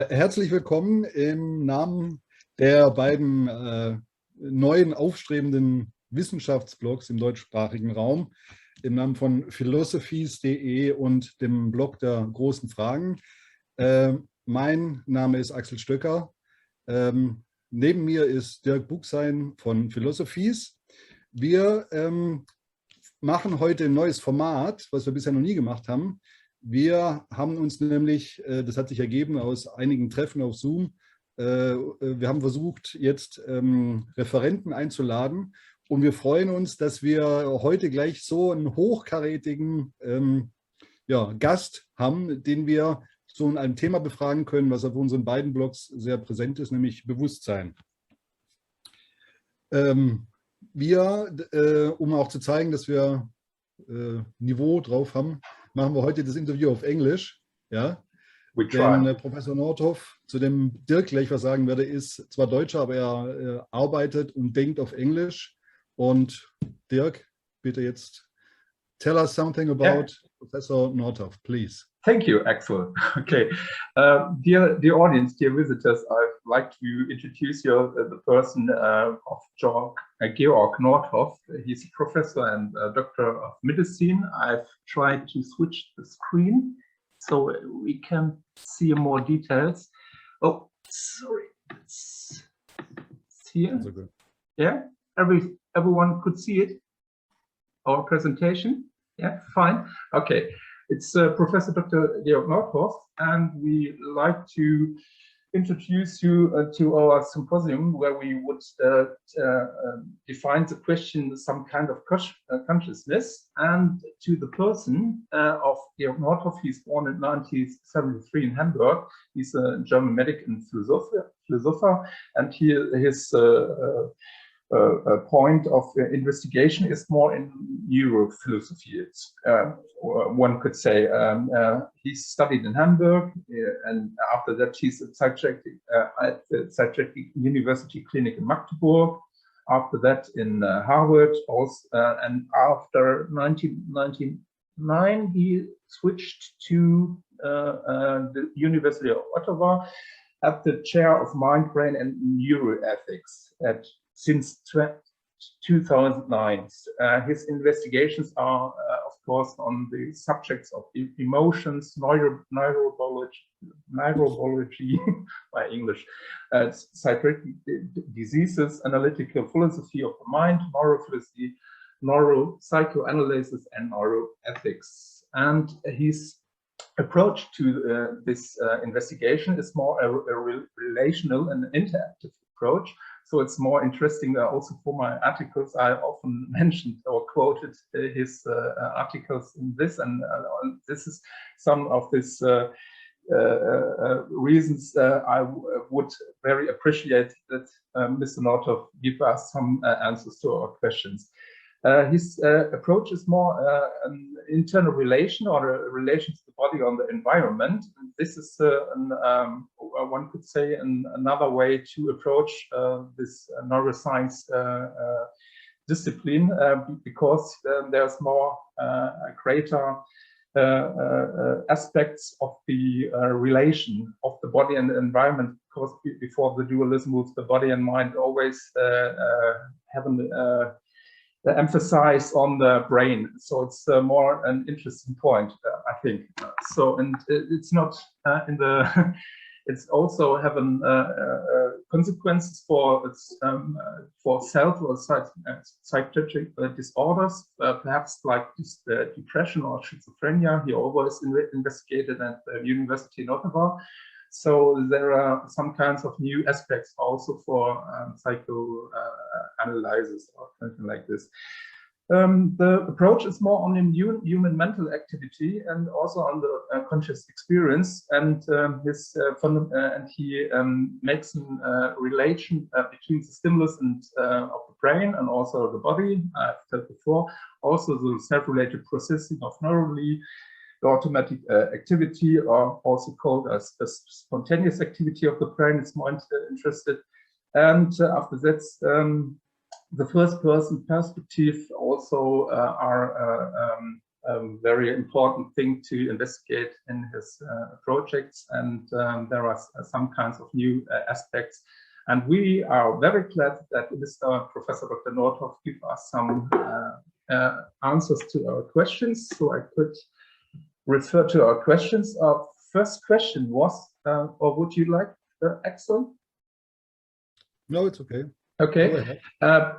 Herzlich willkommen im Namen der beiden neuen aufstrebenden Wissenschaftsblogs im deutschsprachigen Raum, im Namen von philosophies.de und dem Blog der großen Fragen. Mein Name ist Axel Stöcker. Neben mir ist Dirk Buchsein von Philosophies. Wir machen heute ein neues Format, was wir bisher noch nie gemacht haben. Wir haben uns nämlich, das hat sich ergeben aus einigen Treffen auf Zoom, wir haben versucht, jetzt Referenten einzuladen und wir freuen uns, dass wir heute gleich so einen hochkarätigen Gast haben, den wir so in einem Thema befragen können, was auf unseren beiden Blogs sehr präsent ist, nämlich Bewusstsein. Um auch zu zeigen, dass wir Niveau drauf haben, machen wir heute das Interview auf Englisch. Ja? Denn Professor Northoff, zu dem Dirk gleich was sagen werde, ist zwar Deutscher, aber er arbeitet und denkt auf Englisch. Und Dirk, bitte jetzt tell us something about Professor Northoff, please. Thank you, Axel. Okay, dear audience, dear visitors, I'd like to introduce you the person of Georg Northoff. He's a professor and a doctor of medicine. I've tried to switch the screen so we can see more details. Oh, sorry, it's here. Good. Yeah, everyone could see it. Our presentation. Yeah, fine. Okay. It's Professor Dr. Georg Northoff, and we like to introduce you to our symposium where we would define the question some kind of consciousness, and to the person of Georg Northoff. He's born in 1973 in Hamburg. He's a German medic and philosopher, and his point of investigation is more in neurophilosophy. It's, one could say he studied in Hamburg, and after that he's at the psychiatric University Clinic in Magdeburg. After that in Harvard, also, and after 1999 he switched to the University of Ottawa at the chair of mind, brain, and neuroethics since 2009. His investigations are, of course, on the subjects of emotions, neurobiology, by English, psychiatric diseases, analytical philosophy of the mind, neurophilosophy, neuropsychoanalysis, and neuroethics. And his approach to this investigation is more a relational and interactive approach. So it's more interesting also for my articles. I often mentioned or quoted his articles in this, and this is some of these reasons I would very appreciate that Mr. Northoff give us some answers to our questions. His approach is more an internal relation or a relation to the body on the environment. And this is, one could say, another way to approach this neuroscience discipline, because there's more greater aspects of the relation of the body and the environment, because before the dualism with the body and mind always have an emphasize on the brain. So it's more an interesting point, I think. So, and it's not in the, it's also having consequences for self or psychiatric disorders, perhaps like depression or schizophrenia. He always investigated at the University of Ottawa. So there are some kinds of new aspects also for psychoanalysis or something like this. The approach is more on the human mental activity and also on the conscious experience, and he makes a relation between the stimulus and of the brain and also the body. I've said before, also the self-related processing of neurally. The automatic activity, or also called as a spontaneous activity of the brain, is more interested. And after that, the first person perspective also are very important thing to investigate in his projects, and there are some kinds of new aspects. And we are very glad that Mr. Professor Dr. Northoff give us some answers to our questions. So I could refer to our questions. Our first question was, or would you like, Axel? No, it's okay. Okay.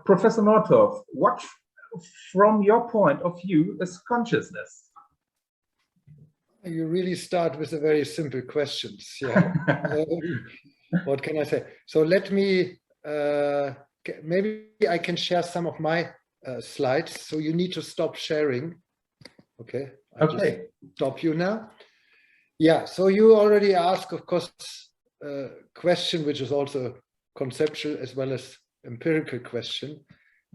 Professor Northoff, what, from your point of view, is consciousness? You really start with a very simple questions. Yeah. What can I say? So let me, maybe I can share some of my slides. So you need to stop sharing. Okay. I'll just stop you now. Yeah. So you already asked, of course, a question which is also conceptual as well as empirical question.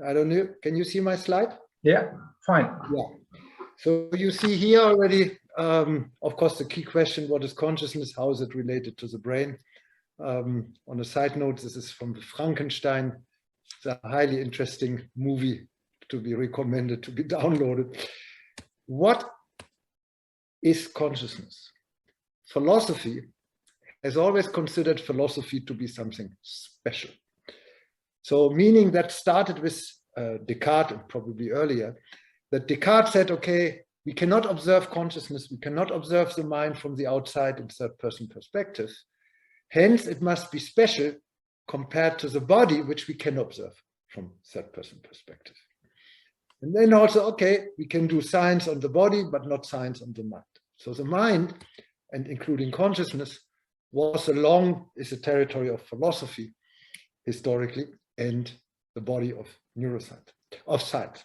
I don't know. Can you see my slide? Yeah. Fine. Yeah. So you see here already, of course, the key question: what is consciousness? How is it related to the brain? On a side note, this is from Frankenstein. It's a highly interesting movie to be recommended, to be downloaded. What is consciousness? Philosophy has always considered philosophy to be something special. So meaning that started with Descartes, and probably earlier, that Descartes said, okay, we cannot observe consciousness, we cannot observe the mind from the outside in third-person perspective. Hence, it must be special compared to the body, which we can observe from third-person perspective. And then also, okay, we can do science on the body, but not science on the mind. So the mind, and including consciousness, is a territory of philosophy historically, and the body of neuroscience, of science.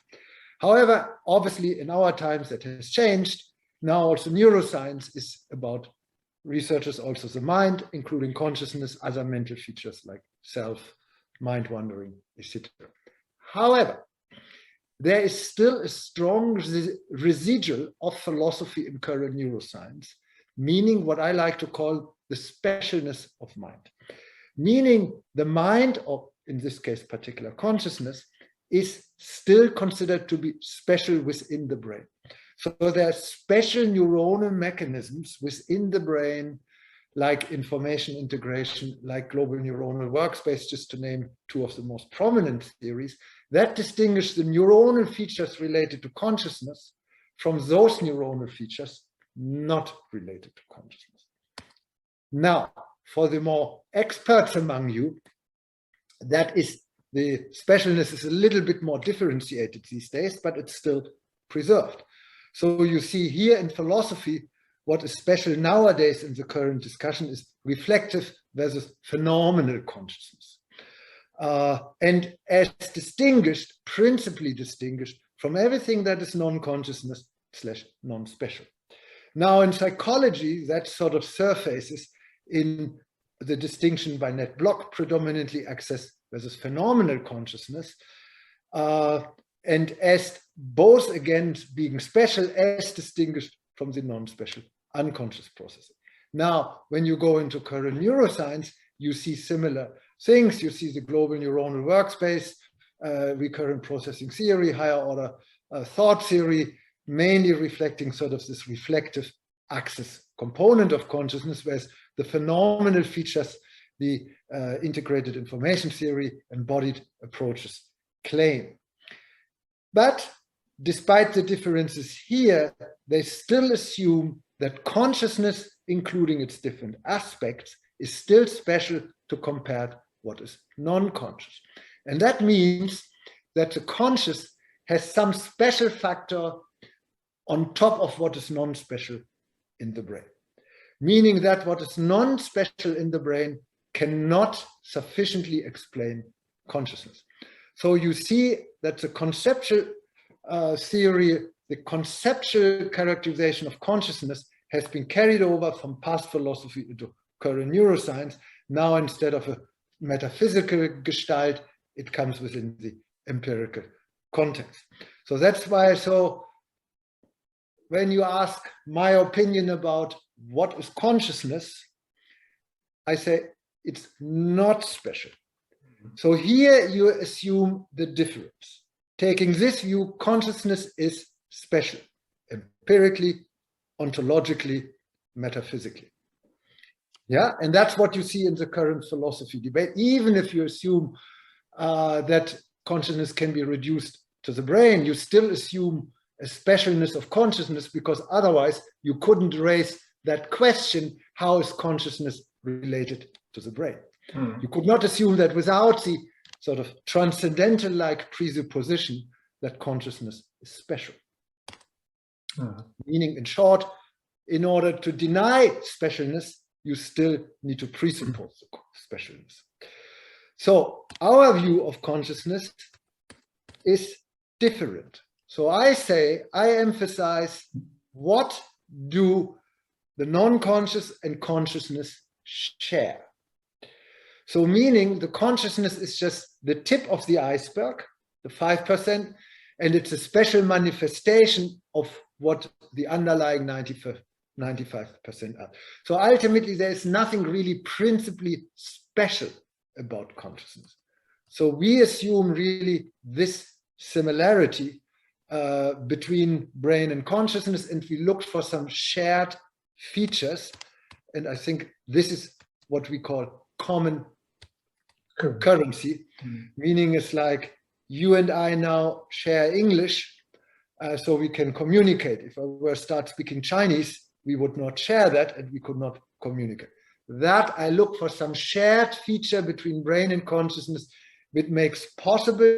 However, obviously in our times that has changed. Now also neuroscience is about researchers also the mind, including consciousness, other mental features like self, mind wandering, etc. However, there is still a strong residual of philosophy in current neuroscience, meaning what I like to call the specialness of mind. Meaning the mind, or in this case particular consciousness, is still considered to be special within the brain. So there are special neuronal mechanisms within the brain, like information integration, like global neuronal workspace, just to name two of the most prominent theories, that distinguish the neuronal features related to consciousness from those neuronal features not related to consciousness. Now, for the more experts among you, that is, the specialness is a little bit more differentiated these days, but it's still preserved. So you see here in philosophy, what is special nowadays in the current discussion is reflective versus phenomenal consciousness. And as distinguished, principally distinguished from everything that is non-consciousness / non-special. Now in psychology, that sort of surfaces in the distinction by Ned Block, predominantly access versus phenomenal consciousness, and as both again being special as distinguished from the non-special unconscious processing. Now, when you go into current neuroscience, you see similar things. You see the global neuronal workspace, recurrent processing theory, higher order thought theory, mainly reflecting sort of this reflective access component of consciousness, whereas the phenomenal features, the integrated information theory, embodied approaches claim. But despite the differences here, they still assume that consciousness, including its different aspects, is still special to compare what is non-conscious. And that means that the conscious has some special factor on top of what is non-special in the brain. Meaning that what is non-special in the brain cannot sufficiently explain consciousness. So you see that the conceptual theory, the conceptual characterization of consciousness has been carried over from past philosophy into current neuroscience. Now, instead of a metaphysical gestalt, it comes within the empirical context. So that's why, so when you ask my opinion about what is consciousness, I say it's not special. So here you assume the difference. Taking this view, consciousness is special, a empirically, ontologically, metaphysically. Yeah, and that's what you see in the current philosophy debate. Even if you assume that consciousness can be reduced to the brain, you still assume a specialness of consciousness, because otherwise you couldn't raise that question, how is consciousness related to the brain? You could not assume that without the sort of transcendental-like presupposition that consciousness is special. Meaning, in short, in order to deny specialness, you still need to presuppose specialness. So our view of consciousness is different. So I emphasize, what do the non-conscious and consciousness share? So meaning the consciousness is just the tip of the iceberg, the 5%, and it's a special manifestation of what the underlying 95% are. So ultimately, there is nothing really principally special about consciousness. So we assume really this similarity between brain and consciousness, and we looked for some shared features. And I think this is what we call common currency, meaning it's like you and I now share English, so we can communicate. If I were to start speaking Chinese, we would not share that and we could not communicate. That I look for some shared feature between brain and consciousness which makes possible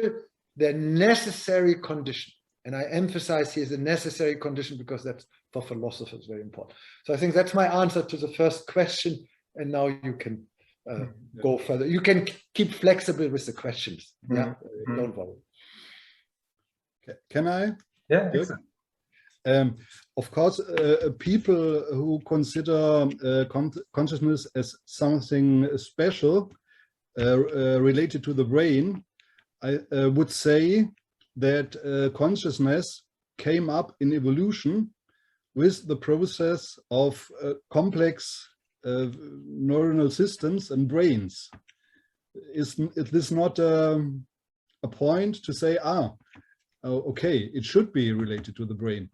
the necessary condition. And I emphasize here the necessary condition because that's for philosophers very important. So I think that's my answer to the first question. And now you can go further. You can keep flexible with the questions. Yeah, don't worry. Can I? Yeah, excellent. Of course, people who consider consciousness as something special related to the brain, I would say that consciousness came up in evolution with the process of complex neuronal systems and brains. Is this not a point to say, okay, it should be related to the brain?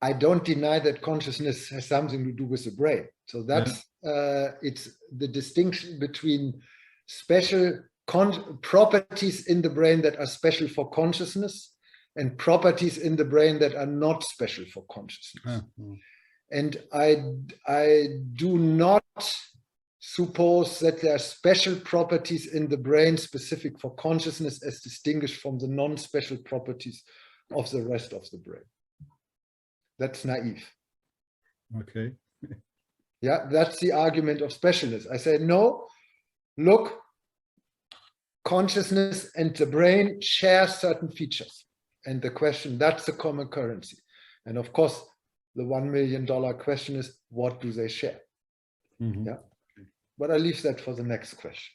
I don't deny that consciousness has something to do with the brain. So that's it's the distinction between special properties in the brain that are special for consciousness and properties in the brain that are not special for consciousness. And I do not suppose that there are special properties in the brain specific for consciousness as distinguished from the non-special properties of the rest of the brain. That's naive. Okay. Yeah, that's the argument of specialists. I say, no, look, consciousness and the brain share certain features. And the question, that's the common currency. And of course, the $1 million question is, what do they share? Yeah, but I leave that for the next question,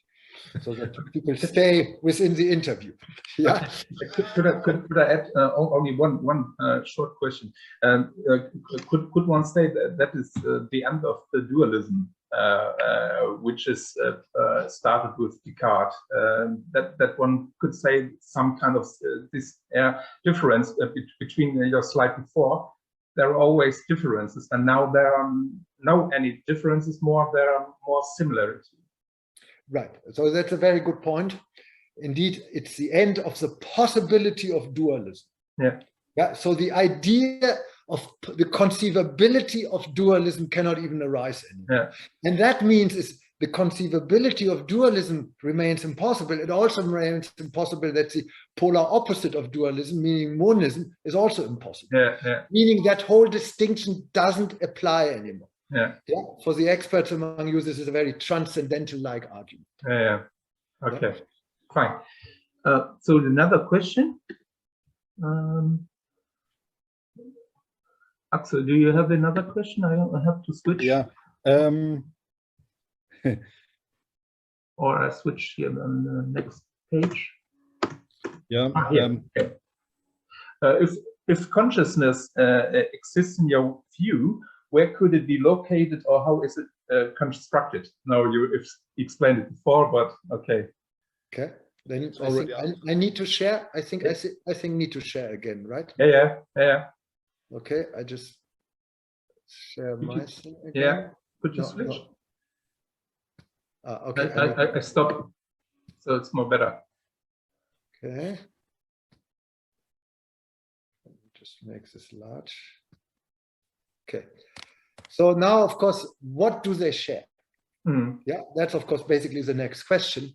so that people stay within the interview. Yeah. Could I add only one short question? Could one say that is the end of the dualism, which is started with Descartes? That one could say some kind of this difference between your slide before. There are always differences, and now there are no any differences more. There are more similarities. Right. So that's a very good point. Indeed, it's the end of the possibility of dualism. Yeah. Yeah. So the idea of the conceivability of dualism cannot even arise anymore. Yeah. And that means is the conceivability of dualism remains impossible. It also remains impossible that the polar opposite of dualism, meaning monism, is also impossible. Yeah, yeah. Meaning that whole distinction doesn't apply anymore. Yeah. Yeah. For the experts among you, this is a very transcendental-like argument. Yeah. Okay. Yeah. Fine. So another question. Axel, do you have another question? I have to switch. Yeah. Or I switch here on the next page. Yeah. Okay. If consciousness exists in your view, where could it be located, or how is it constructed? Now you explained it before, but okay. Okay. Then I need to share. I think need to share again, right? Yeah. Okay, I just share my thing again. Yeah, could you switch? No. Okay. I stopped, so it's more better. Okay. Let me just make this large. Okay. So now, of course, what do they share? Yeah, that's of course basically the next question.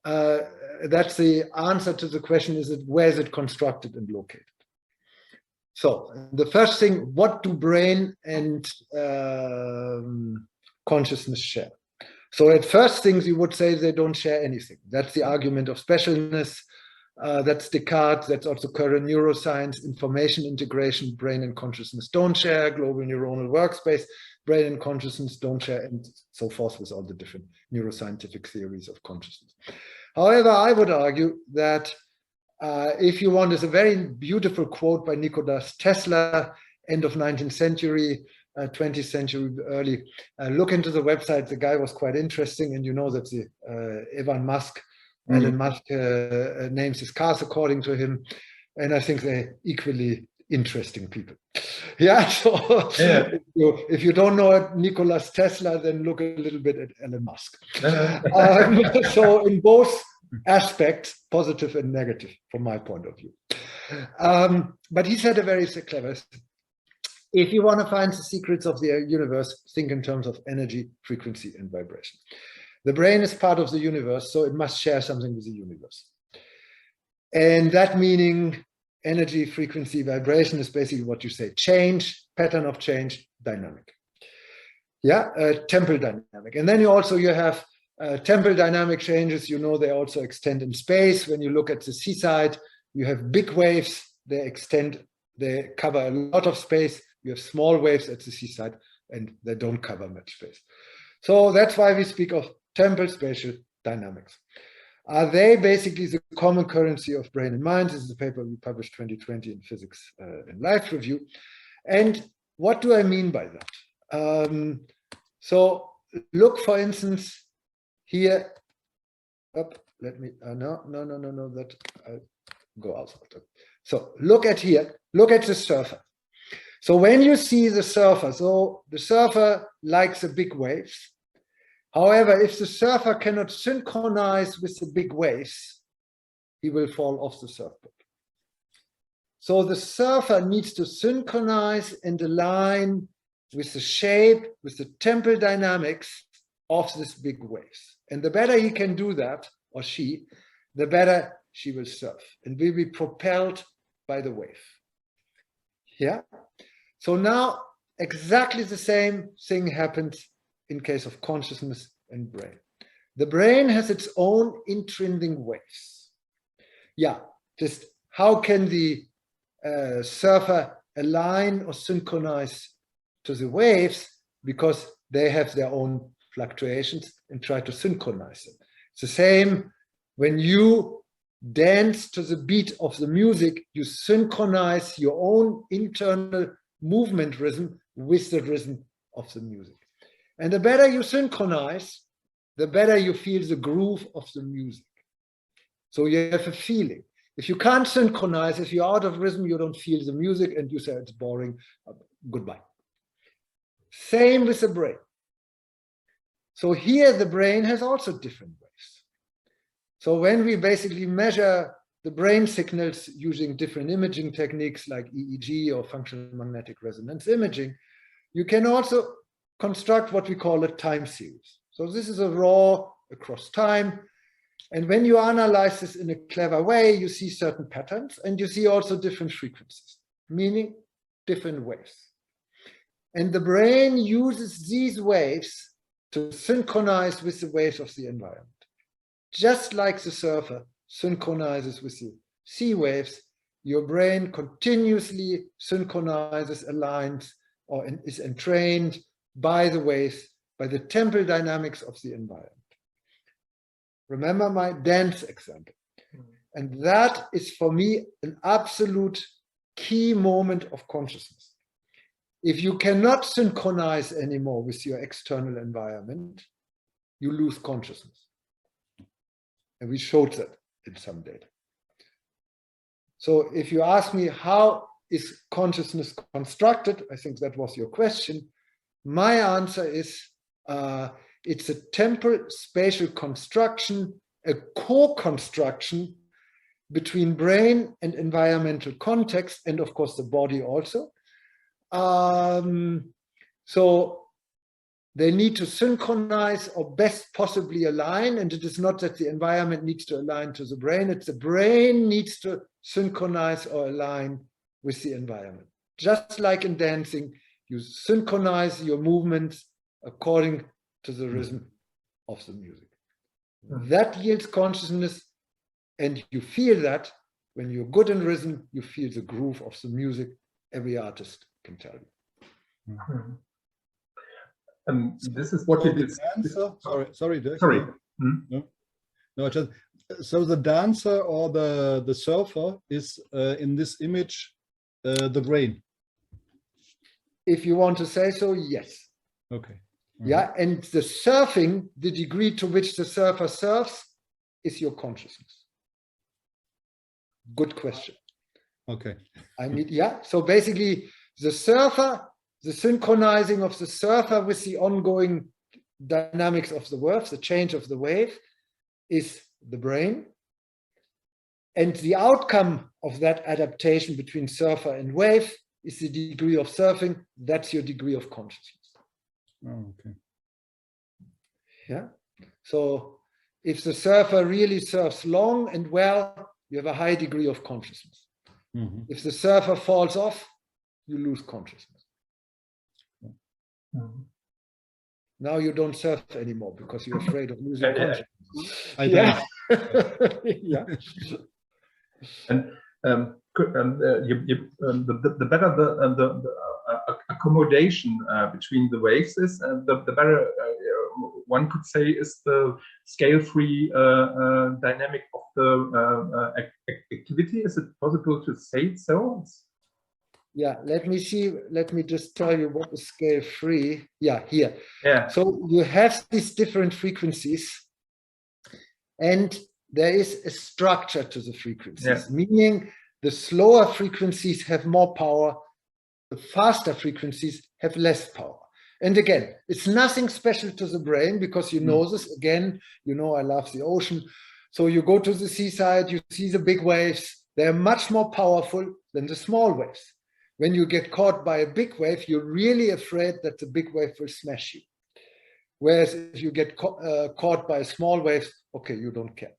That's the answer to the question: where is it constructed and located? So the first thing, what do brain and consciousness share? So at first things you would say they don't share anything. That's the argument of specialness. That's Descartes. That's also current neuroscience. Information integration, brain and consciousness don't share. Global neuronal workspace, brain and consciousness don't share, and so forth with all the different neuroscientific theories of consciousness. However, I would argue that if you want, there's a very beautiful quote by Nikola Tesla, end of 19th century, 20th century early. Look into the website. The guy was quite interesting, and you know that the Elon Musk names his cars according to him, and I think they're equally interesting people. Yeah, so yeah. If you don't know Nikola Tesla, then look a little bit at Elon Musk. So in both aspects, positive and negative, from my point of view. But he said a very clever thing. If you want to find the secrets of the universe, think in terms of energy, frequency, and vibration. The brain is part of the universe, so it must share something with the universe. And that meaning energy, frequency, vibration is basically what you say: change, pattern of change, dynamic. Yeah, temporal dynamic. And then you have temporal dynamic changes. You know, they also extend in space. When you look at the seaside, you have big waves. They cover a lot of space. You have small waves at the seaside, and they don't cover much space. So that's why we speak of temporal spatial dynamics. Are they basically the common currency of brain and mind? This is a paper we published 2020 in Physics and Life Review. And what do I mean by that? So look, for instance, here. Let me, no, that I'll go out. So look at here, look at the surfer. So when you see the surfer, so the surfer likes the big waves. However, if the surfer cannot synchronize with the big waves, he will fall off the surfboard. So the surfer needs to synchronize and align with the shape, with the temporal dynamics of these big waves. And the better he can do that, or she, the better she will surf and will be propelled by the wave. Yeah. So now exactly the same thing happens in case of consciousness and brain. The brain has its own intrinsic waves. Yeah, just how can the surfer align or synchronize to the waves? Because they have their own fluctuations and try to synchronize them. It's the same when you dance to the beat of the music, you synchronize your own internal movement rhythm with the rhythm of the music. And the better you synchronize, the better you feel the groove of the music. So you have a feeling. If you can't synchronize, if you're out of rhythm, you don't feel the music and you say it's boring, goodbye. Same with the brain. So here the brain has also different waves. So when we basically measure the brain signals using different imaging techniques like EEG or functional magnetic resonance imaging, you can also construct what we call a time series. So this is a raw across time. And when you analyze this in a clever way, you see certain patterns and you see also different frequencies, meaning different waves. And the brain uses these waves to synchronize with the waves of the environment. Just like the surfer synchronizes with the sea waves, your brain continuously synchronizes, aligns, or is entrained by the waves, by the temporal dynamics of the environment. Remember my dance example. And that is for me an absolute key moment of consciousness. If you cannot synchronize anymore with your external environment, you lose consciousness. And we showed that in some data. So if you ask me how is consciousness constructed? I think that was your question. My answer is it's a temporal spatial construction, a co-construction between brain and environmental context, and of course the body also. So they need to synchronize or best possibly align, and it is not that the environment needs to align to the brain, it's the brain needs to synchronize or align with the environment. Just like in dancing, you synchronize your movements according to the rhythm of the music. That yields consciousness, and you feel that when you're good in rhythm, you feel the groove of the music. Every artist can tell you. And this is what you did. Sorry. No, just so the dancer or the surfer is in this image the brain. If you want to say so, yes. Okay. Yeah, and the surfing, the degree to which the surfer surfs, is your consciousness. Good question. Okay. I mean, yeah. So basically, the surfer, the synchronizing of the surfer with the ongoing dynamics of the wave, the change of the wave, is the brain. And the outcome of that adaptation between surfer and wave is the degree of surfing. That's your degree of consciousness. Oh, okay. Yeah. So if the surfer really surfs long and well, you have a high degree of consciousness. Mm-hmm. If the surfer falls off, you lose consciousness. Mm-hmm. Now you don't surf anymore because you're afraid of losing consciousness. Yeah. Yeah. And the better the accommodation between the waves is, the better one could say is the scale-free dynamic of the activity. Is it possible to say it so? Yeah, let me see. Let me just tell you what is scale-free. Yeah, here. Yeah. So you have these different frequencies, and there is a structure to the frequencies, meaning the slower frequencies have more power, the faster frequencies have less power. And again, it's nothing special to the brain, because you know this. Again, you know I love the ocean. So you go to the seaside, you see the big waves. They're much more powerful than the small waves. When you get caught by a big wave, you're really afraid that the big wave will smash you. Whereas if you get caught by a small wave, okay, you don't care.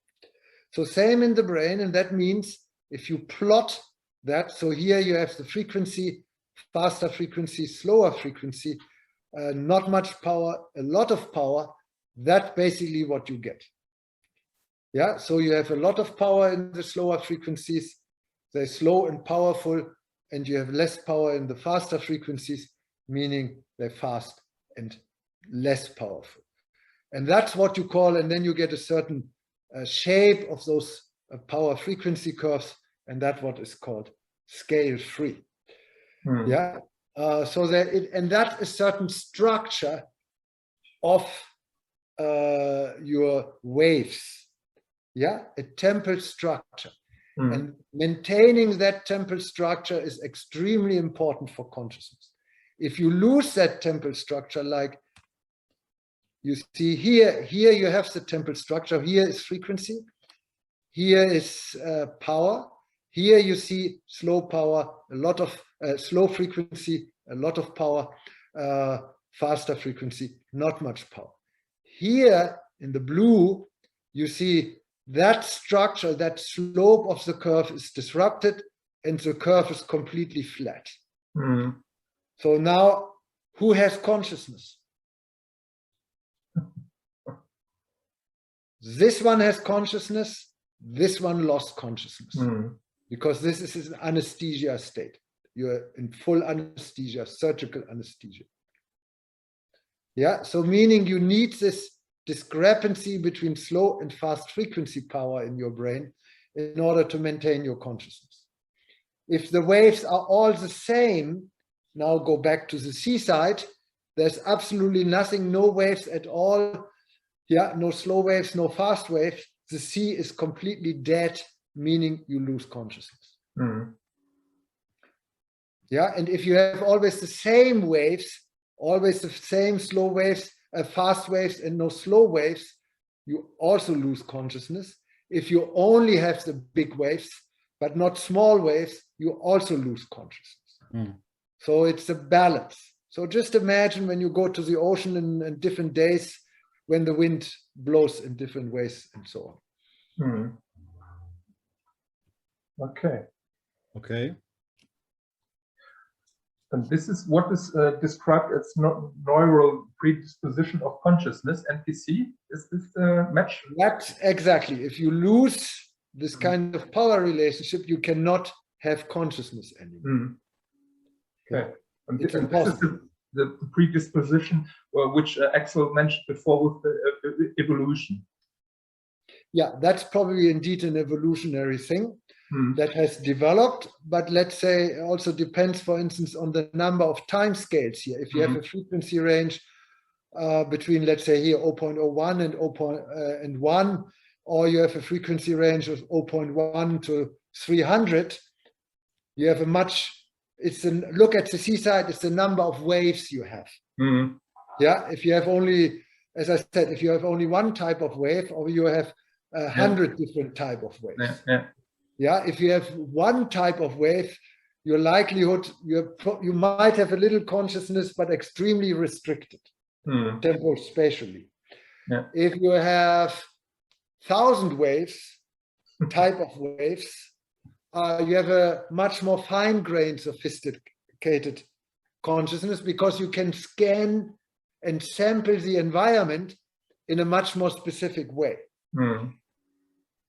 So same in the brain, and that means if you plot that, so here you have the frequency, faster frequency, slower frequency, not much power, a lot of power, that's basically what you get. Yeah, so you have a lot of power in the slower frequencies, they're slow and powerful, and you have less power in the faster frequencies, meaning they're fast and less powerful. And that's what you call, and then you get a certain shape of those power frequency curves, and that's what is called scale-free. Yeah, so that and that is certain structure of your waves. Yeah, a temporal structure. And maintaining that temporal structure is extremely important for consciousness. If you lose that temporal structure, like you see here you have the temporal structure, here is frequency, here is power, here you see slow power, a lot of slow frequency, a lot of power, faster frequency, not much power. Here in the blue, you see that structure, that slope of the curve is disrupted and the curve is completely flat. So now, who has consciousness? This one has consciousness, this one lost consciousness. Because this is an anesthesia state. You're in full anesthesia, surgical anesthesia. Yeah, so meaning you need this discrepancy between slow and fast frequency power in your brain in order to maintain your consciousness. If the waves are all the same, now go back to the seaside, there's absolutely nothing, no waves at all. Yeah, no slow waves, no fast waves. The sea is completely dead, meaning you lose consciousness. Yeah, and if you have always the same waves, always the same slow waves, fast waves and no slow waves, you also lose consciousness. If you only have the big waves, but not small waves, you also lose consciousness. Mm. So it's a balance. So just imagine when you go to the ocean in different days, when the wind blows in different ways and so on. Mm. Okay. Okay. And this is what is described as neural predisposition of consciousness, NPC. Is this a match? That's exactly. If you lose this kind of power relationship, you cannot have consciousness anymore. Mm. Okay. And It's this is impossible. the predisposition which Axel mentioned before with the evolution. Yeah, that's probably indeed an evolutionary thing Mm. that has developed, but let's say also depends, for instance, on the number of time scales here. If you have a frequency range between, let's say here, 0.01 and 1, or you have a frequency range of 0.1 to 300, you have a much, look at the seaside, it's the number of waves you have. Mm. Yeah, if you have only, as I said, if you have only one type of wave, or you have 100 different type of waves. Yeah, yeah. Yeah, if you have one type of wave, your likelihood, you might have a little consciousness, but extremely restricted, temporal spatially. Yeah. If you have 1,000 waves, type of waves, you have a much more fine-grained, sophisticated consciousness, because you can scan and sample the environment in a much more specific way. Mm.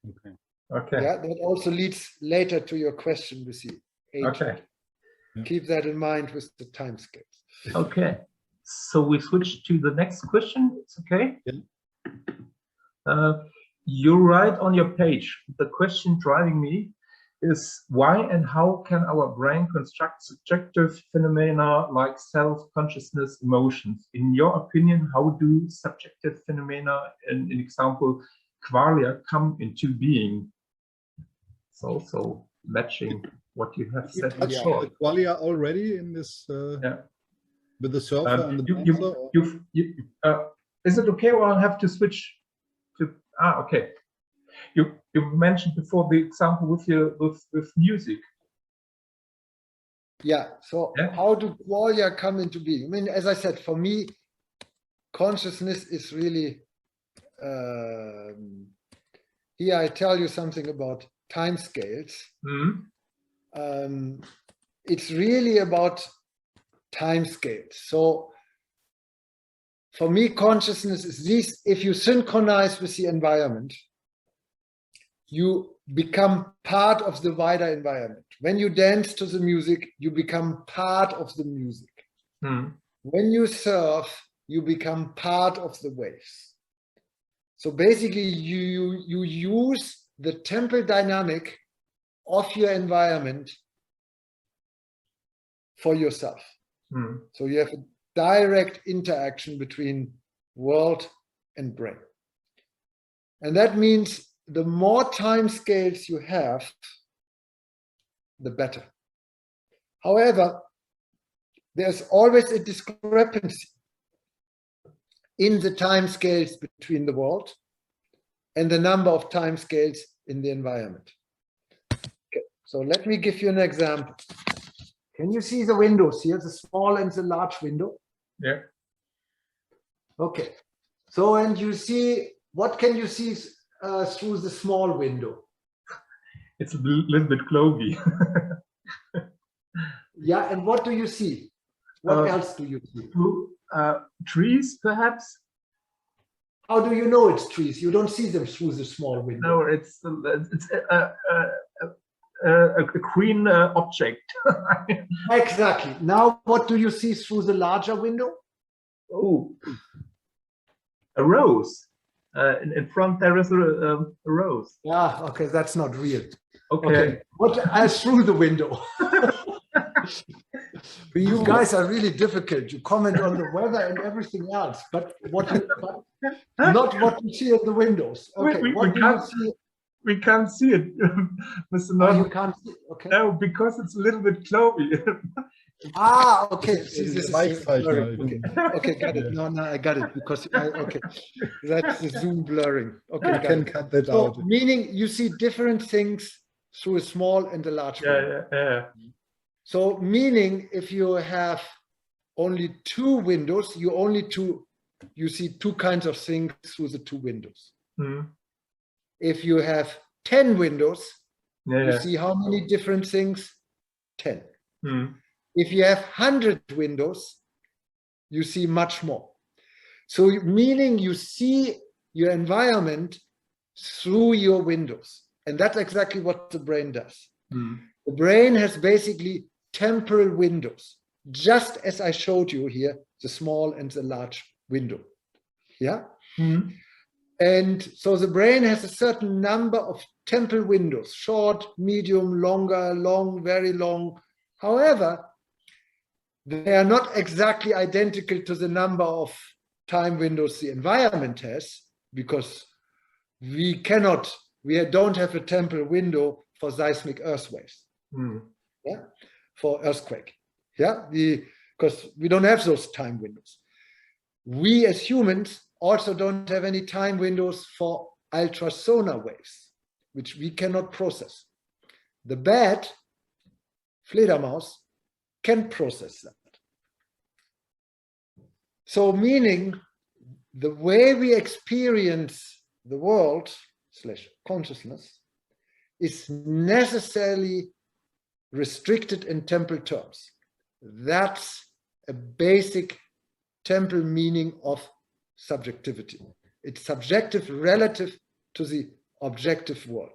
Okay. Okay. Yeah, that also leads later to your question with the age. Okay. Keep that in mind with the time scales. Okay. So we switch to the next question. It's okay. Yeah. You write on your page, the question driving me is why and how can our brain construct subjective phenomena like self-consciousness, emotions? In your opinion, how do subjective phenomena, in example, qualia, come into being? It's also matching what you have said before. Qualia already in this with the surfer and the is it okay, or I'll have to switch to okay. You mentioned before the example with music. Yeah, so how do qualia come into being? I mean, as I said, for me, consciousness is really here I tell you something about time scales. It's really about time scales. So for me, consciousness is this: if you synchronize with the environment, you become part of the wider environment. When you dance to the music, you become part of the music. When you surf, you become part of the waves. So basically, you use the temporal dynamic of your environment for yourself. So you have a direct interaction between world and brain. And that means the more time scales you have, the better. However, there's always a discrepancy in the time scales between the world and the number of time scales in the environment. Okay, so let me give you an example. Can you see the windows here, the small and the large window? Yeah. Okay. So, and you see, what can you see through the small window? It's a little bit cloudy. Yeah, and what do you see? What else do you see? Trees, perhaps? How do you know it's trees? You don't see them through the small window. No, it's a green object. Exactly. Now, what do you see through the larger window? Oh, a rose. In front there is a rose. Yeah, okay, that's not real. Okay. What else through the window? You guys are really difficult. You comment on the weather and everything else, but not what you see at the windows. Okay, what do you see? We can't see it, Mr. Oh, Northoff. you can't see it. Okay. No, because it's a little bit cloudy. Ah, okay. See, It this is is Weichzeichner. blurring. Okay. Okay, got it. No, I got it because okay, that's the Zoom blurring. Okay, You got can it. cut that So, out. meaning you see different things through a small and a large window. Yeah. So, meaning if you have only two windows, you see two kinds of things through the two windows. Mm. If you have 10 windows, Yeah. you see how many different things? 10. Mm. If you have 100 windows, you see much more. So meaning you see your environment through your windows. And that's exactly what the brain does. Mm. The brain has basically temporal windows, just as I showed you here, the small and the large window. Yeah? Mm. And so the brain has a certain number of temporal windows, short, medium, longer, long, very long. However, they are not exactly identical to the number of time windows the environment has, because we don't have a temporal window for seismic earth waves, yeah, for earthquake, yeah, because we don't have those time windows. We as humans also don't have any time windows for ultrasonar waves, which we cannot process. The bat, Fledermaus, can process that. So meaning the way we experience the world / consciousness is necessarily restricted in temporal terms. That's a basic temporal meaning of subjectivity. It's subjective relative to the objective world.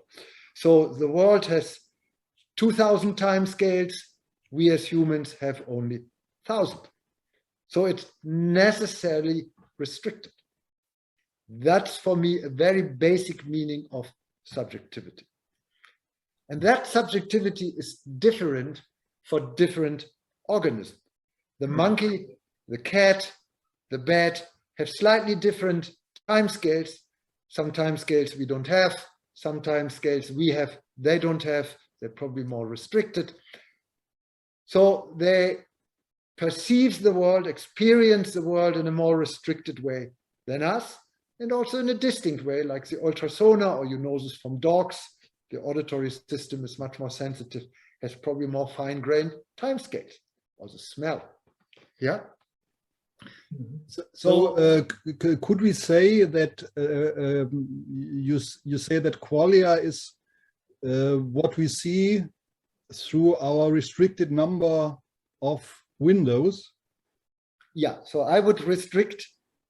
So the world has 2,000 time scales. We as humans have only 1,000. So it's necessarily restricted. That's for me a very basic meaning of subjectivity. And that subjectivity is different for different organisms. The monkey, the cat, the bat have slightly different time scales. Some time scales we don't have, some time scales we have, they don't have, they're probably more restricted. So they perceive the world, experience the world in a more restricted way than us, and also in a distinct way, like the ultrasonar, or you know this from dogs. The auditory system is much more sensitive, has probably more fine-grained time scales, or the smell. Yeah. So could we say that you say that qualia is what we see through our restricted number of windows? Yeah, so I would restrict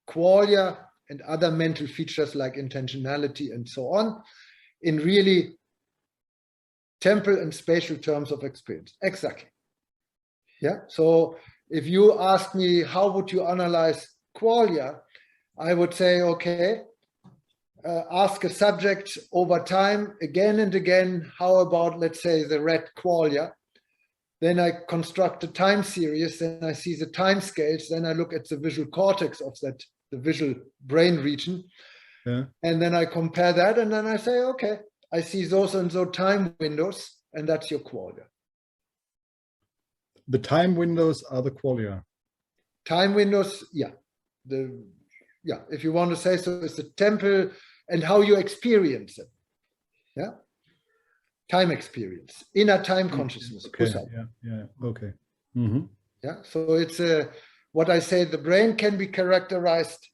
qualia and other mental features like intentionality and so on in really temporal and spatial terms of experience. Exactly. Yeah, so if you ask me how would you analyze qualia, I would say, okay, ask a subject over time again and again, how about, let's say, the red qualia? Then I construct a time series, then I see the time scales, then I look at the visual cortex of that, the visual brain region, and then I compare that, and then I say, okay, I see those and those time windows, and that's your qualia. The time windows are the qualia. Time windows, yeah. If you want to say so, it's the temporal and how you experience it. Yeah. Time experience, inner time consciousness. Okay. Yeah. Okay. Mm-hmm. Yeah. So it's what I say. The brain can be characterized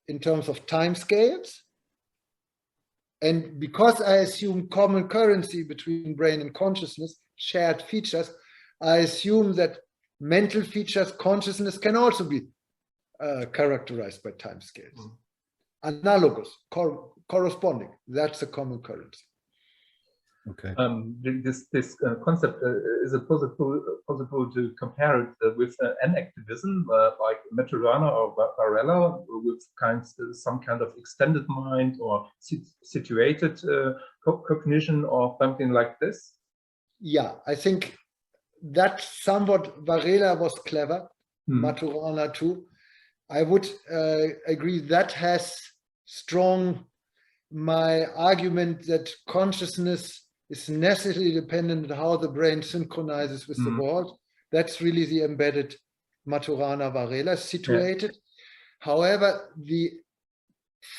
in terms of time scales, and because I assume common currency between brain and consciousness, shared features, I assume that mental features, consciousness can also be characterized by time scales. Analogous, corresponding. That's a common currency. Okay. This concept, is it possible to compare it with enactivism, like Maturana or Varela, with some kind of extended mind or situated cognition or something like this? Yeah, I think that somewhat Varela was clever, Maturana too. I would agree that has strong my argument that consciousness is necessarily dependent on how the brain synchronizes with the world. That's really the embedded Maturana Varela situated. However, the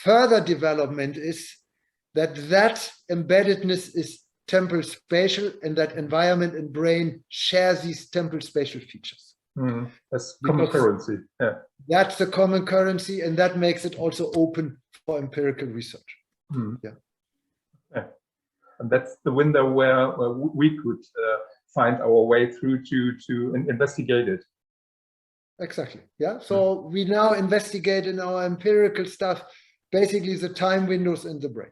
further development is that embeddedness is temporal spatial, and that environment and brain share these temporal spatial features. That's common currency. Yeah. That's the common currency, and that makes it also open for empirical research. And that's the window where we could find our way through to investigate it. Exactly. Yeah. So we now investigate in our empirical stuff basically the time windows in the brain.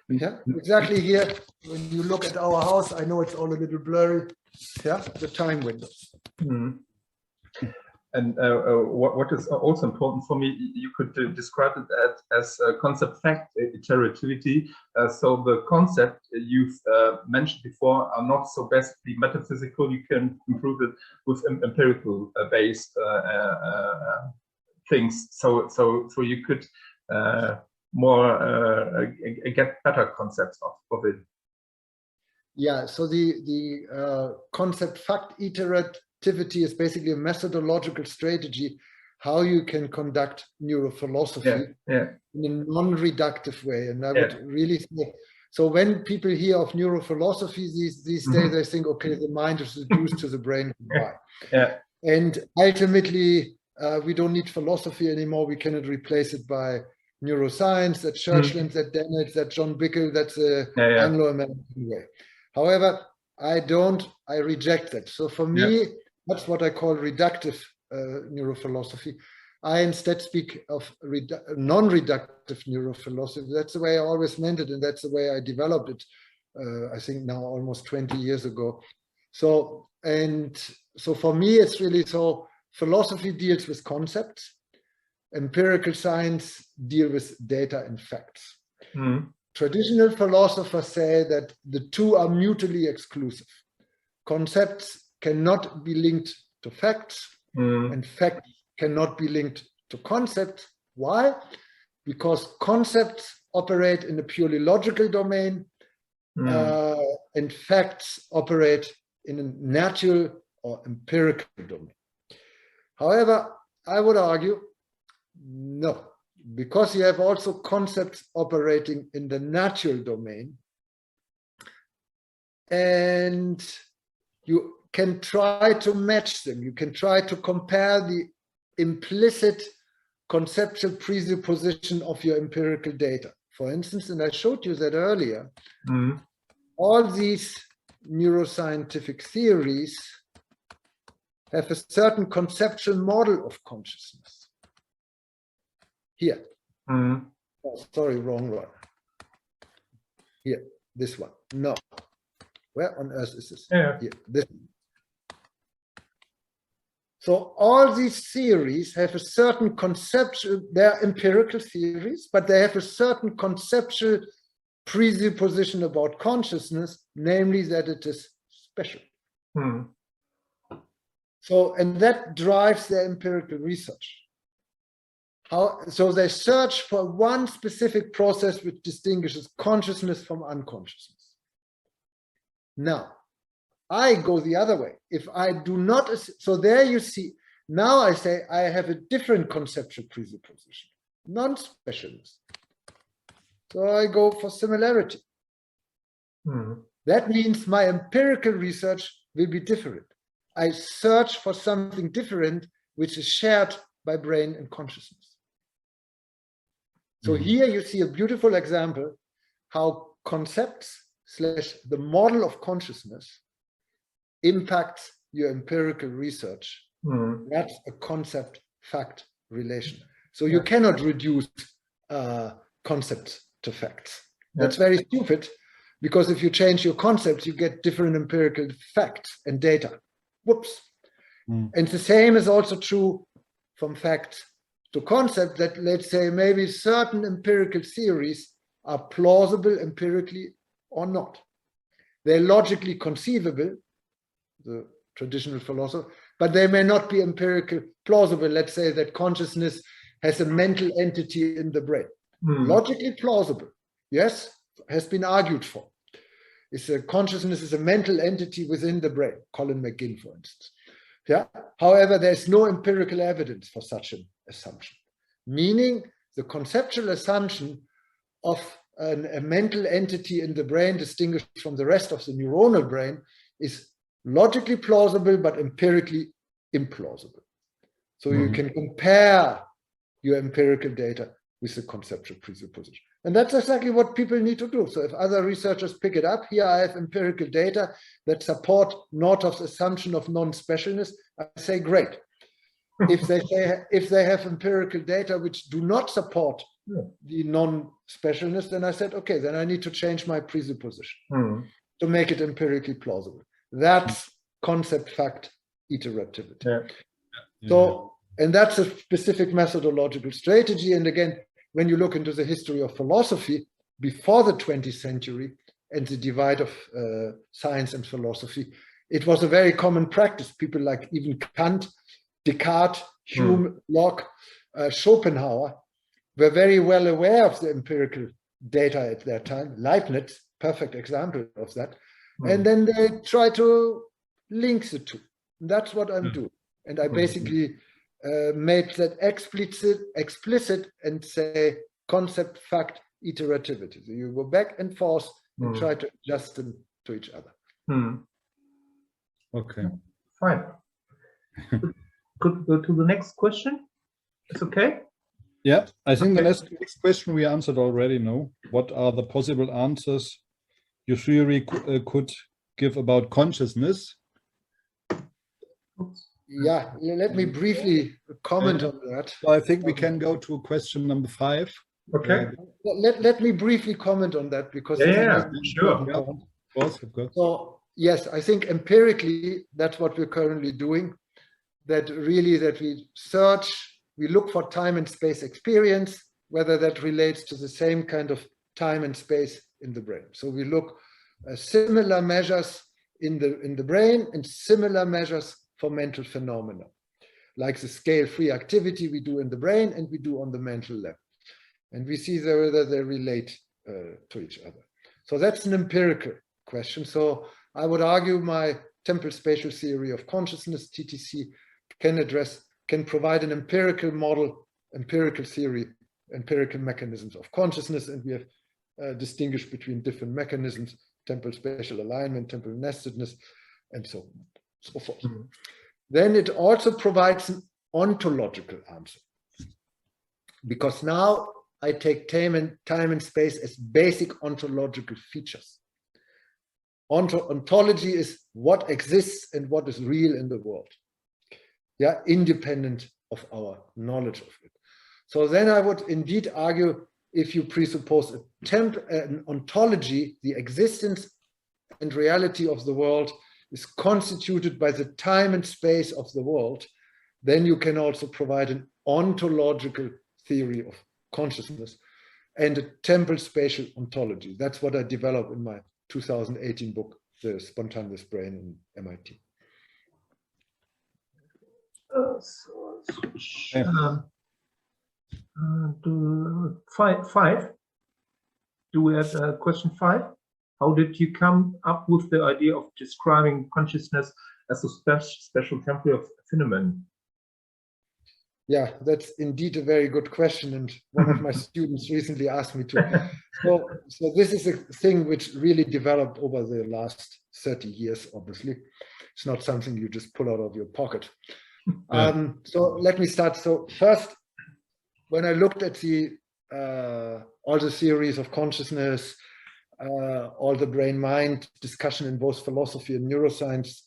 Yeah, exactly here. When you look at our house, I know it's all a little blurry. Yeah, the time windows. And what is also important for me, you could describe it as concept fact iterativity. So the concept you've mentioned before are not so basically metaphysical. You can improve it with empirical based things. So you could get better concepts of it. Yeah, so the concept fact iterativity is basically a methodological strategy how you can conduct neurophilosophy in a non-reductive way. And I would really say, so when people hear of neurophilosophy these days, they think, okay, the mind is reduced to the brain. And ultimately, we don't need philosophy anymore. We cannot replace it by neuroscience. That's Churchland, that's Dennett, that's John Bickel, that's the Anglo-American way. However, I reject that. So for me, that's what I call reductive neurophilosophy. I instead speak of non-reductive neurophilosophy. That's the way I always meant it, and that's the way I developed it, I think now almost 20 years ago. So for me, it's really so philosophy deals with concepts, empirical science deal with data and facts. Traditional philosophers say that the two are mutually exclusive. Concepts cannot be linked to facts, and facts cannot be linked to concepts. Why? Because concepts operate in a purely logical domain, and facts operate in a natural or empirical domain. However, I would argue, no, because you have also concepts operating in the natural domain, and you can try to match them. You can try to compare the implicit conceptual presupposition of your empirical data. For instance, and I showed you that earlier, all these neuroscientific theories have a certain conceptual model of consciousness. Here. Oh, sorry, wrong one. Here, this one. No. Where on earth is this? Here, this. So all these theories have a certain conceptual, they're empirical theories, but they have a certain conceptual presupposition about consciousness, namely that it is special. So, and that drives their empirical research. So they search for one specific process which distinguishes consciousness from unconsciousness. Now, I go the other way. If I do not, so there you see, now I say I have a different conceptual presupposition, non-specialness. So I go for similarity. That means my empirical research will be different. I search for something different which is shared by brain and consciousness. So here you see a beautiful example how concepts / the model of consciousness impacts your empirical research. That's a concept-fact relation. So you cannot reduce concepts to facts. That's very stupid, because if you change your concepts, you get different empirical facts and data. Whoops. And the same is also true from fact to concept, that let's say maybe certain empirical theories are plausible empirically or not. They're logically conceivable, the traditional philosopher, but they may not be empirically plausible. Let's say that consciousness has a mental entity in the brain. Logically plausible, yes, has been argued for. Consciousness is a mental entity within the brain, Colin McGinn, for instance. Yeah. However, there's no empirical evidence for such an assumption, meaning the conceptual assumption of a mental entity in the brain distinguished from the rest of the neuronal brain is logically plausible, but empirically implausible. So you can compare your empirical data with the conceptual presupposition. And that's exactly what people need to do. So if other researchers pick it up, here I have empirical data that support Northoff's assumption of non-specialness, I say, great. If they have empirical data which do not support the non-specialness, then I said, okay, then I need to change my presupposition to make it empirically plausible. That's concept fact iterativity. So, and that's a specific methodological strategy. And again, when you look into the history of philosophy before the 20th century and the divide of science and philosophy, it was a very common practice. People like even Kant, Descartes, Hume, Locke, Schopenhauer were very well aware of the empirical data at their time. Leibniz, perfect example of that. And then they try to link the two. And that's what I'm doing. And I basically made that explicit and say concept, fact, iterativity. So you go back and forth and try to adjust them to each other. Okay. Fine. Could go to the next question? It's okay? Yeah, I think the next question we answered already. No, what are the possible answers your theory could give about consciousness? Yeah, let me briefly comment on that. So I think we can go to question number 5. Okay. Let me briefly comment on that because sure. Yeah, of course. So yes, I think empirically that's what we're currently doing. That really we look for time and space experience, whether that relates to the same kind of time and space in the brain. So we look similar measures in the brain and similar measures for mental phenomena, like the scale-free activity we do in the brain and we do on the mental level. And we see whether they relate to each other. So that's an empirical question. So I would argue my temporal spatial theory of consciousness, TTC, can provide an empirical model, empirical theory, empirical mechanisms of consciousness. And we have distinguished between different mechanisms, temporal spatial alignment, temporal nestedness, and so on, so forth. Then it also provides an ontological answer. Because now I take time and space as basic ontological features. Ontology is what exists and what is real in the world. Yeah, independent of our knowledge of it. So then I would indeed argue, if you presuppose an ontology, the existence and reality of the world is constituted by the time and space of the world, then you can also provide an ontological theory of consciousness and a temporal spatial ontology. That's what I developed in my 2018 book, The Spontaneous Brain in MIT. Five. Do we have question 5? How did you come up with the idea of describing consciousness as a special temporal phenomenon? Yeah, that's indeed a very good question. And one of my students recently asked me to. So this is a thing which really developed over the last 30 years, obviously. It's not something you just pull out of your pocket. So let me start. So first, when I looked at all the theories of consciousness, all the brain-mind discussion in both philosophy and neuroscience,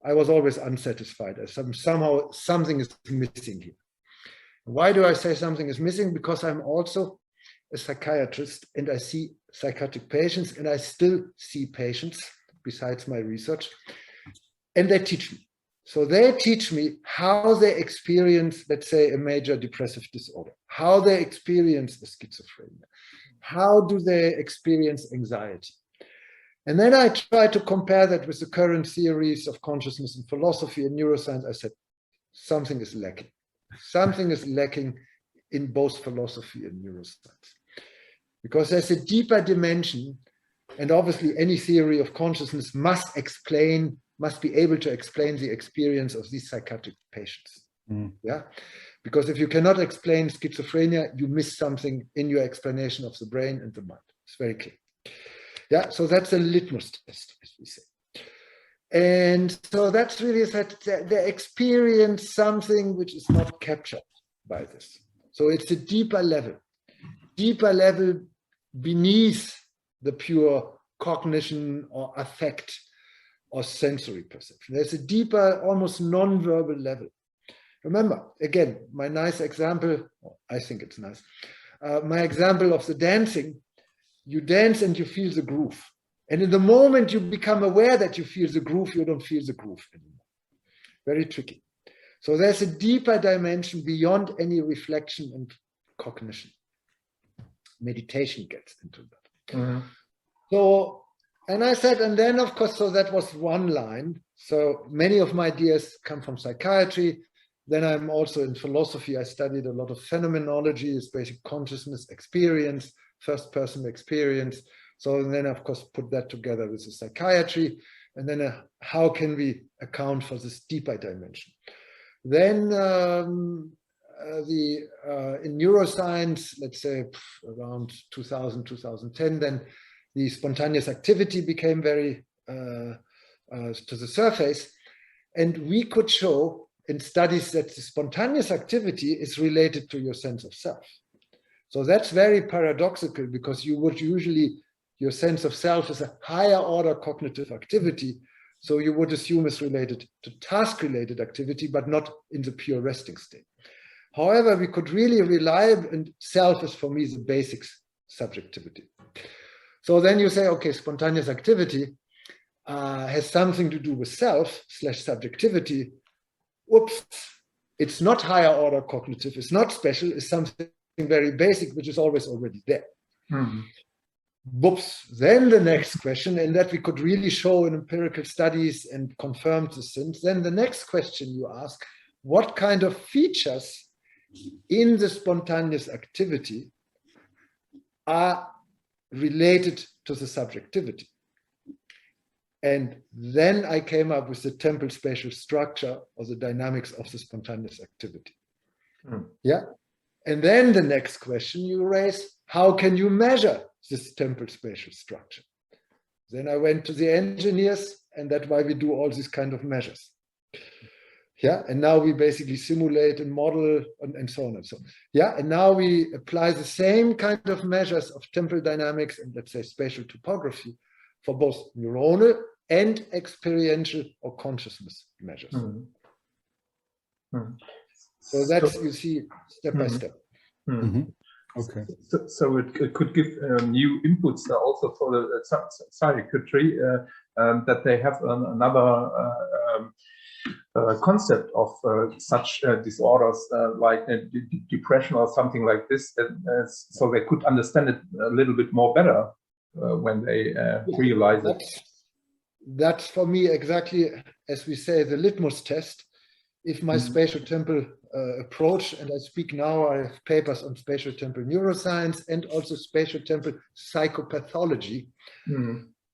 I was always unsatisfied. Somehow something is missing here. Why do I say something is missing? Because I'm also a psychiatrist and I see psychiatric patients, and I still see patients besides my research, and they teach me. So they teach me how they experience, let's say, a major depressive disorder, how they experience a schizophrenia, how do they experience anxiety. And then I try to compare that with the current theories of consciousness in philosophy and neuroscience. I said, something is lacking. Something is lacking in both philosophy and neuroscience. because there's a deeper dimension, and obviously any theory of consciousness must be able to explain the experience of these psychiatric patients. Yeah, because if you cannot explain schizophrenia, you miss something in your explanation of the brain and the mind. It's very clear. Yeah, so that's a litmus test, as we say. And so that's really that they experience something which is not captured by this. So it's a deeper level beneath the pure cognition or affect or sensory perception. There's a deeper, almost non-verbal level. Remember, again, my nice example, I think it's nice, my example of the dancing, you dance and you feel the groove. And in the moment you become aware that you feel the groove, you don't feel the groove anymore. Very tricky. So there's a deeper dimension beyond any reflection and cognition. Meditation gets into that. So, and I said, and then of course, so that was one line. So many of my ideas come from psychiatry. Then I'm also in philosophy. I studied a lot of phenomenology, it's basic consciousness, experience, first person experience. So then, of course, put that together with the psychiatry. And then how can we account for this deeper dimension? Then in neuroscience, let's say around 2000, 2010, then the spontaneous activity became very to the surface. And we could show in studies that the spontaneous activity is related to your sense of self. So that's very paradoxical, because you would usually, your sense of self is a higher order cognitive activity. So you would assume it's related to task-related activity, but not in the pure resting state. However, we could really rely, and self is for me the basics subjectivity. So then you say, okay, spontaneous activity has something to do with self/subjectivity. Oops, it's not higher order cognitive, it's not special, it's something very basic, which is always already there. Whoops. Then the next question, and that we could really show in empirical studies and confirm the sense, then the next question you ask, what kind of features in the spontaneous activity are related to the subjectivity? And then I came up with the temporal spatial structure or the dynamics of the spontaneous activity. Yeah. And then the next question you raise, how can you measure this temporal spatial structure? Then I went to the engineers, and that's why we do all these kind of measures. Yeah, and now we basically simulate and model and so on and so on. Yeah, and now we apply the same kind of measures of temporal dynamics and, let's say, spatial topography for both neuronal and experiential or consciousness measures. So that's, you see, step by step. Okay. So it could give new inputs also for the psychiatry, that they have another concept of such disorders like depression or something like this, so they could understand it a little bit more better when they realize it. That's for me exactly, as we say, the litmus test. If my spatio-temporal approach, and I speak now, I have papers on spatio-temporal neuroscience and also spatio-temporal psychopathology,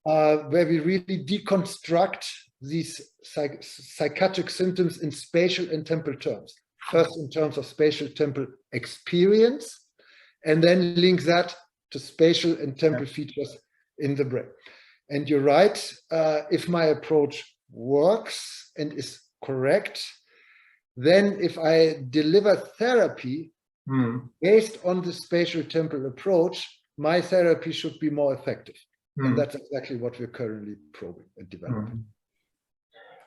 where we really deconstruct these psychiatric symptoms in spatial and temporal terms. First in terms of spatial-temporal experience, and then link that to spatial and temporal features in the brain. And you're right, if my approach works and is correct, then if I deliver therapy based on the spatial temporal approach, my therapy should be more effective. And that's exactly what we're currently probing and developing.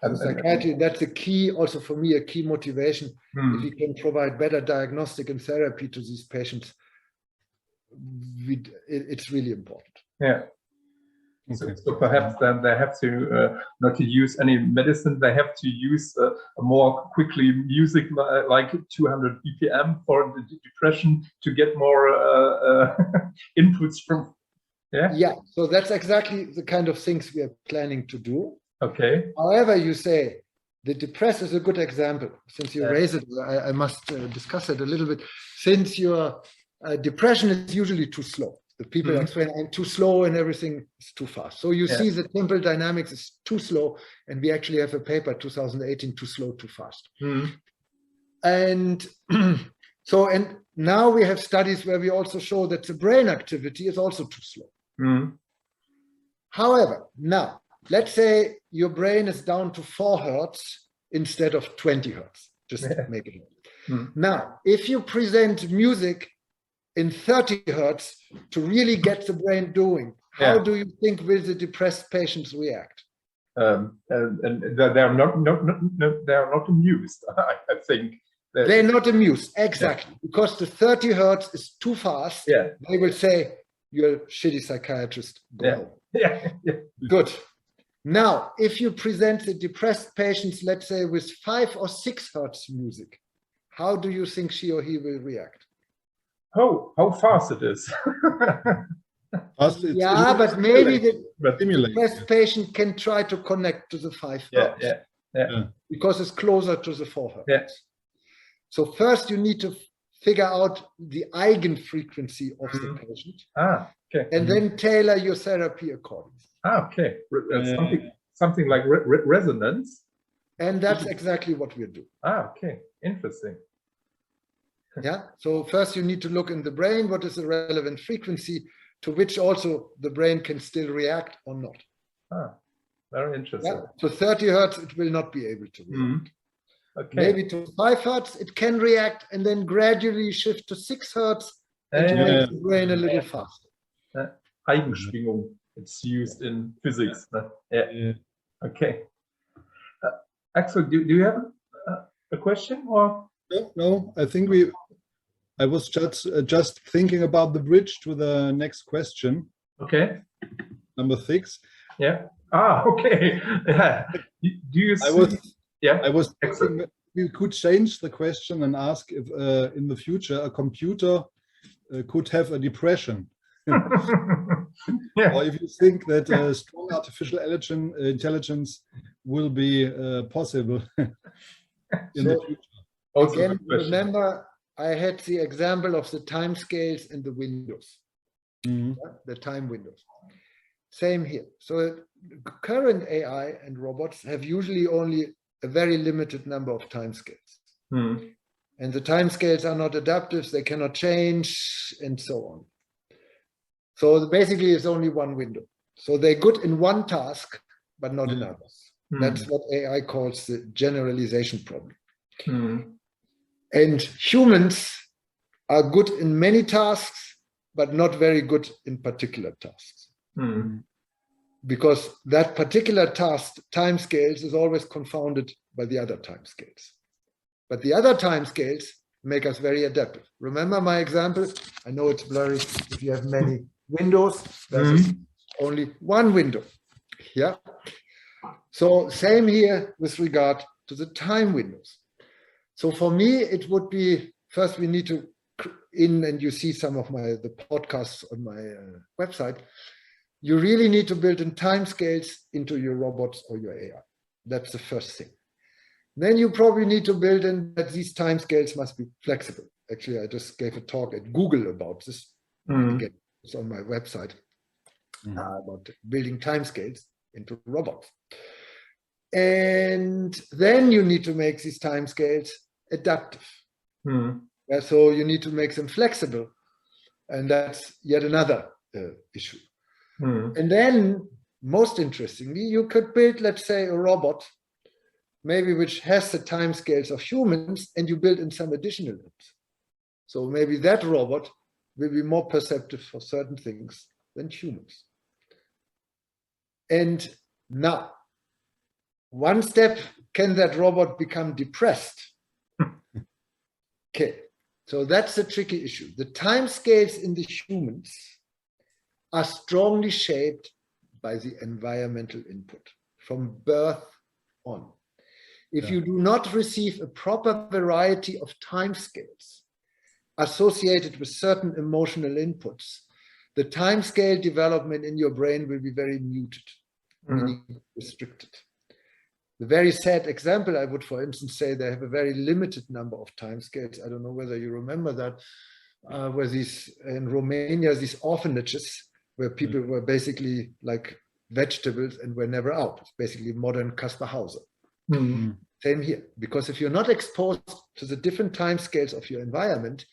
And psychiatry, that's a key, also for me, a key motivation. If we can provide better diagnostic and therapy to these patients, it's really important. Yeah. Okay. So perhaps then they have to not to use any medicine. They have to use a more quickly music, like 200 BPM for the depression, to get more inputs from. Yeah. So that's exactly the kind of things we are planning to do. Okay. However, you say the depressed is a good example. Since you raise it, I must discuss it a little bit. Since your depression is usually too slow. The people explain, I'm too slow and everything is too fast. So you see the temporal dynamics is too slow, and we actually have a paper 2018, too slow, too fast. And so, and now we have studies where we also show that the brain activity is also too slow. However, now, let's say your brain is down to 4 hertz instead of 20 hertz, just make it. Now, if you present music in 30 hertz to really get the brain doing, how do you think will the depressed patients react? And they are not amused. I think they're not amused, exactly, because the 30 hertz is too fast. They will say, "You're a shitty psychiatrist. Go home." Good. Now, if you present the depressed patients, let's say with 5 or 6 hertz music, how do you think she or he will react? How fast it is. Yeah, but maybe the depressed patient can try to connect to the 5 hertz. Because it's closer to the 4 hertz. So first you need to figure out the eigenfrequency of the patient. And then tailor your therapy accordingly. Something like resonance. And that's exactly what we're doing. Interesting. So first you need to look in the brain, what is the relevant frequency to which also the brain can still react or not. Very interesting. So 30 hertz, it will not be able to react. Maybe to 5 hertz, it can react and then gradually shift to 6 hertz and to make the brain a little faster. Eigenschwingung, it's used in physics. Okay. Axel, do you have a question or? No, I think I was just thinking about the bridge to the next question. Okay. Number 6. Okay. Do you see? I was thinking we could change the question and ask if in the future a computer could have a depression. Or if you think that strong artificial intelligence will be possible in the future. Again, remember, I had the example of the time scales and the windows, the time windows. Same here. So current AI and robots have usually only a very limited number of time scales. And the time scales are not adaptive, they cannot change, and so on. So basically it's only one window. So they're good in one task, but not in others. That's what AI calls the generalization problem. And humans are good in many tasks, but not very good in particular tasks. Because that particular task, time scales, is always confounded by the other time scales. But the other time scales make us very adaptive. Remember my example? I know it's blurry if you have many windows, there's only one window. So same here with regard to the time windows. So for me, it would be, first we need to, and you see some of the podcasts on my website, you really need to build in time scales into your robots or your AI. That's the first thing. Then you probably need to build in that these time scales must be flexible. Actually, I just gave a talk at Google about this. Again, it's on my website about building time scales into robots. And then you need to make these time scales adaptive. So you need to make them flexible. And that's yet another issue. And then, most interestingly, you could build, let's say, a robot, maybe which has the time scales of humans, and you build in some additional ones. So maybe that robot will be more perceptive for certain things than humans. And now, one step, can that robot become depressed? Okay, so that's the tricky issue. The time scales in the humans are strongly shaped by the environmental input from birth on. If you do not receive a proper variety of time scales associated with certain emotional inputs, the time scale development in your brain will be very muted, meaning restricted. The very sad example, I would, for instance, say they have a very limited number of time scales. I don't know whether you remember that. were these, in Romania, these orphanages where people were basically like vegetables and were never out. It's basically modern Kaspar Hauser. Same here, because if you're not exposed to the different time scales of your environment,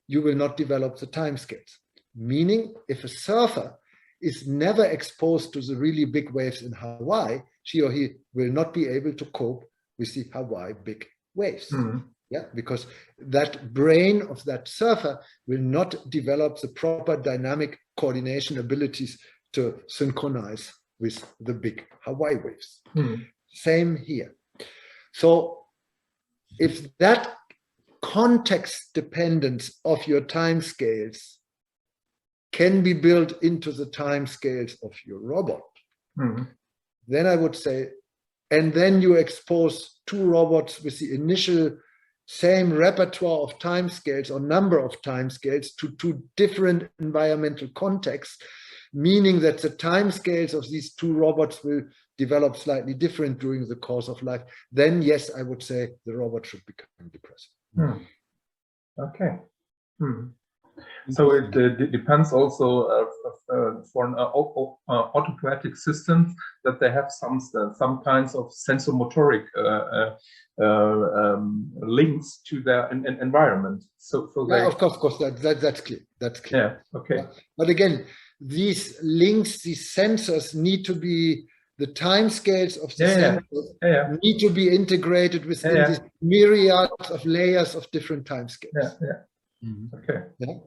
you will not develop the time scales. Meaning, if a surfer is never exposed to the really big waves in Hawaii, she or he will not be able to cope with the Hawaii big waves. Yeah, because that brain of that surfer will not develop the proper dynamic coordination abilities to synchronize with the big Hawaii waves. Same here. So if that context dependence of your time scales can be built into the time scales of your robot, then I would say, and then you expose two robots with the initial same repertoire of time scales or number of time scales to two different environmental contexts, meaning that the time scales of these two robots will develop slightly different during the course of life, then yes, I would say the robot should become depressive. Okay. So it depends also for an autocratic system that they have some kinds of sensomotoric links to their environment. So yeah, of course, that's clear. That's clear. Yeah. Okay. But again, these links, these sensors need to be, the time scales of the sensors need to be integrated within these myriads of layers of different time scales. Okay. Yeah.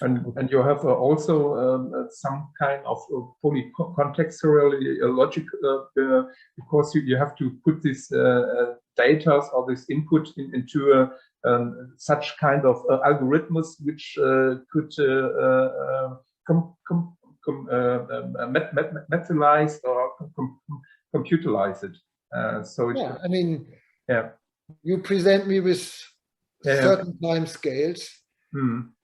And you have also some kind of polycontextual logic because you have to put this data or this input into such kind of algorithms which could materialize or computerize it. So yeah, I mean, you present me with certain time scales,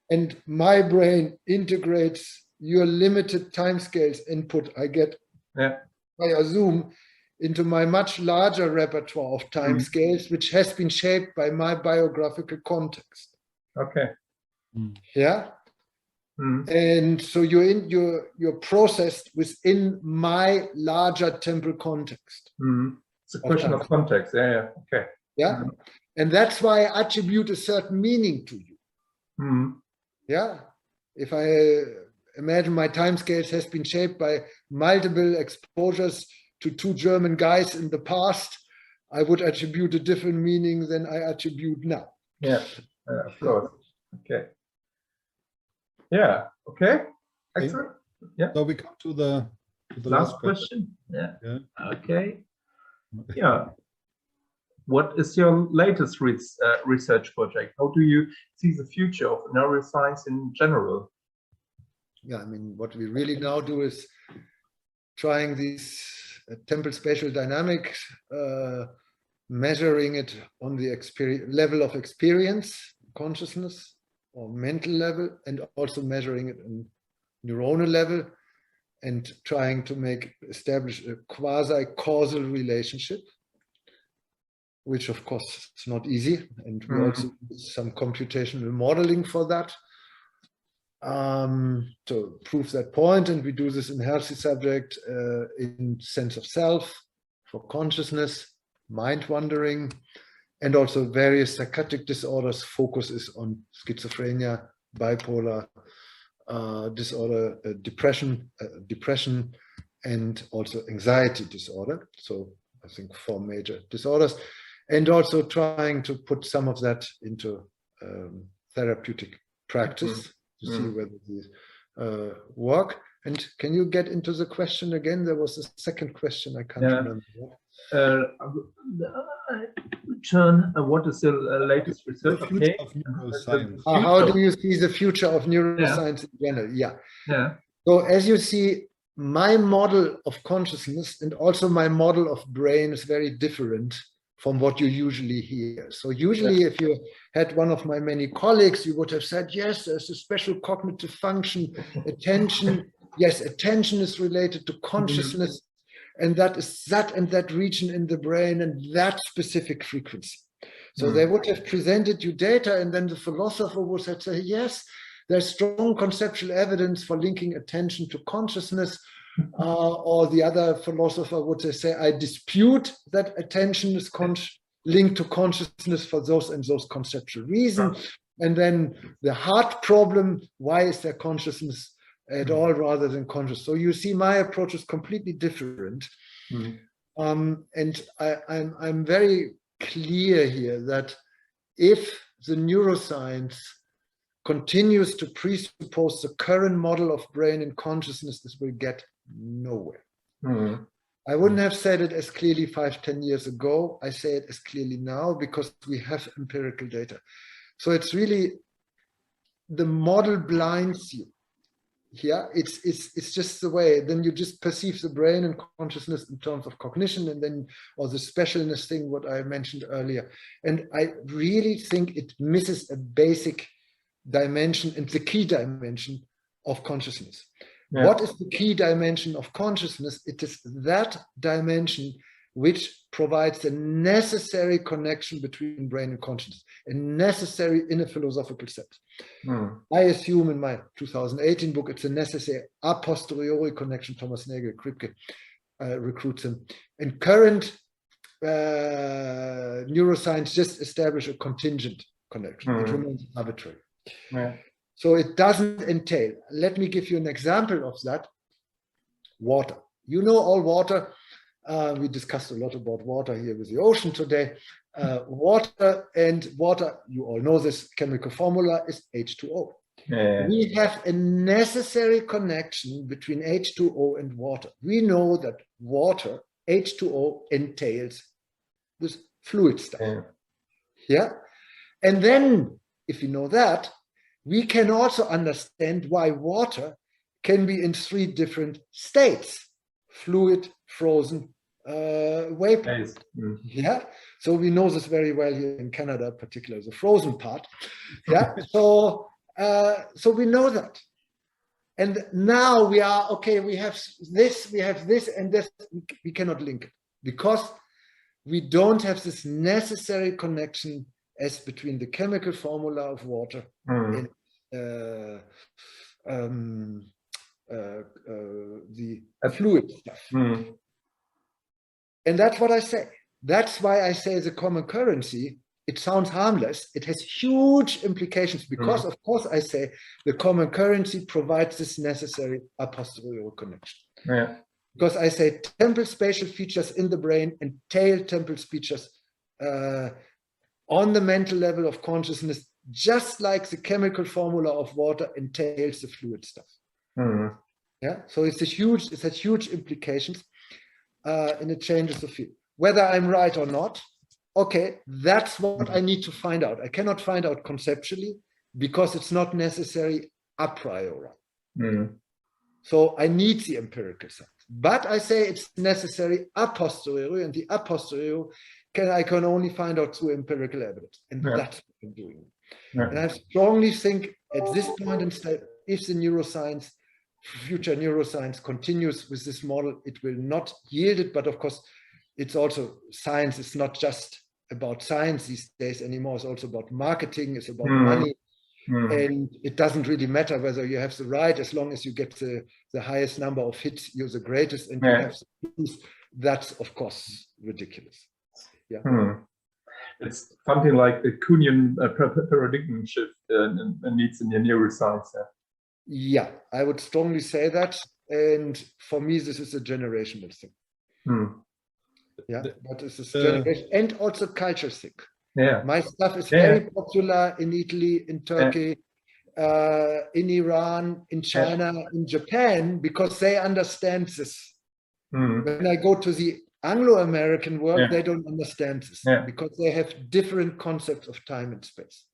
and my brain integrates your limited time scales input I get via Zoom into my much larger repertoire of time scales, which has been shaped by my biographical context. Okay. Yeah. And so you're processed within my larger temporal context. It's a question of context. Okay. Yeah. And that's why I attribute a certain meaning to you. Yeah. If I imagine my time scales has been shaped by multiple exposures to two German guys in the past, I would attribute a different meaning than I attribute now. Yeah, of course. Okay. Yeah. Okay. Excellent. Yeah. So we come to the last question. Yeah. Okay. Yeah. What is your latest research project? How do you see the future of neuroscience in general? Yeah, I mean, what we really now do is trying these temporal spatial dynamics, measuring it on the level of experience, consciousness, or mental level, and also measuring it on neuronal level, and trying to establish a quasi-causal relationship, which of course is not easy, and we also use some computational modeling for that to prove that point. And we do this in healthy subject in sense of self, for consciousness, mind wandering, and also various psychiatric disorders. Focus is on schizophrenia, bipolar disorder, depression, and also anxiety disorder. So I think 4 major disorders, and also trying to put some of that into therapeutic practice to see whether these work. And can you get into the question again? There was a second question, I can't remember. What is the latest research? The future of neuroscience. How do you see the future of neuroscience in general? Yeah. So as you see, my model of consciousness and also my model of brain is very different from what you usually hear. So usually if you had one of my many colleagues, you would have said, yes, there's a special cognitive function, attention. Yes, attention is related to consciousness, and that is that and that region in the brain and that specific frequency. So they would have presented you data, and then the philosopher would have said, yes, there's strong conceptual evidence for linking attention to consciousness, or the other philosopher would say, I dispute that attention is linked to consciousness for those and those conceptual reasons. And then the hard problem, why is there consciousness at all rather than conscious? So you see, my approach is completely different. And I'm very clear here that if the neuroscience continues to presuppose the current model of brain and consciousness, this will get nowhere. I wouldn't have said it as clearly 5-10 years ago. I say it as clearly now because we have empirical data. So it's really, the model blinds you. Yeah, it's just the way. Then you just perceive the brain and consciousness in terms of cognition, and then, or the specialness thing, what I mentioned earlier. And I really think it misses a basic dimension and the key dimension of consciousness. Yeah. What is the key dimension of consciousness? It is that dimension which provides a necessary connection between brain and consciousness, a necessary in a philosophical sense. I assume in my 2018 book, it's a necessary a posteriori connection. Thomas Nagel, Kripke recruits him. And current neuroscience just establish a contingent connection. It remains arbitrary. Yeah. So it doesn't entail. Let me give you an example of that. Water. You know all water. We discussed a lot about water here with the ocean today. Water, you all know this chemical formula is H2O. Yeah. We have a necessary connection between H2O and water. We know that water, H2O, entails this fluid stuff. Yeah. And then, if you know that, we can also understand why water can be in 3 different states: fluid, frozen, vapor. Yeah, so we know this very well here in Canada, particularly the frozen part. Yeah, so we know that, and now we are okay. We have this, and this. We cannot link it because we don't have this necessary connection as between the chemical formula of water and the fluid stuff. And that's what I say. That's why I say the common currency, it sounds harmless. It has huge implications because, of course, I say the common currency provides this necessary a posteriori connection. Yeah. Because I say temporal spatial features in the brain entail temporal features on the mental level of consciousness, just like the chemical formula of water entails the fluid stuff. Yeah, so it has huge implications, and it changes the field. Whether I'm right or not, okay, that's what I need to find out. I cannot find out conceptually because it's not necessary a priori. So I need the empirical side. But I say it's necessary a posteriori, and the a posteriori I can only find out through empirical evidence. And that's what I'm doing. And I strongly think at this point in time, if the neuroscience, future neuroscience continues with this model, it will not yield it. But of course, it's also, science is not just about science these days anymore. It's also about marketing, it's about money. And it doesn't really matter whether you have the right, as long as you get the highest number of hits, you're the greatest, and you have the truth. That's, of course, ridiculous. Yeah. It's something like the Kuhnian paradigm shift needs in the neuroscience. Yeah, I would strongly say that. And for me, this is a generational thing. Yeah, but it's a generation and also culture thing. Yeah. My stuff is very popular in Italy, in Turkey, in Iran, in China, in Japan, because they understand this. When I go to the Anglo-American world, they don't understand this because they have different concepts of time and space.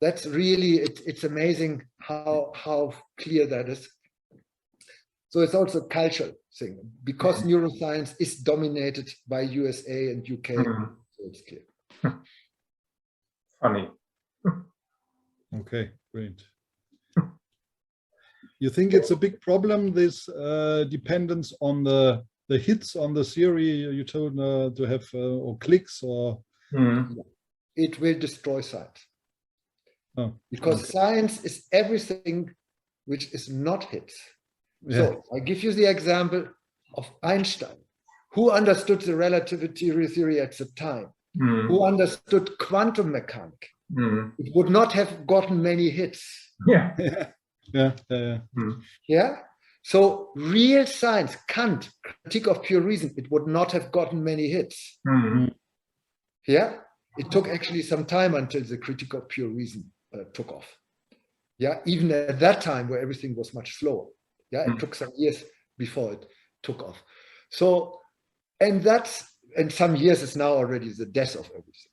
That's really, it's amazing how clear that is. So it's also a cultural thing because neuroscience is dominated by USA and UK. So it's clear. Funny. Okay, great. You think it's a big problem, this dependence on the hits on the theory you told to have, or clicks, or it will destroy science. Oh, because science is everything which is not hits. Yeah. So I give you the example of Einstein. Who understood the relativity theory at the time? Who understood quantum mechanics? It would not have gotten many hits. Yeah. Yeah. So real science, Kant, Critique of Pure Reason, it would not have gotten many hits. Yeah. It took actually some time until the Critique of Pure Reason took off. Yeah. Even at that time where everything was much slower. Yeah. It took some years before it took off. So, and some years is now already the death of everything.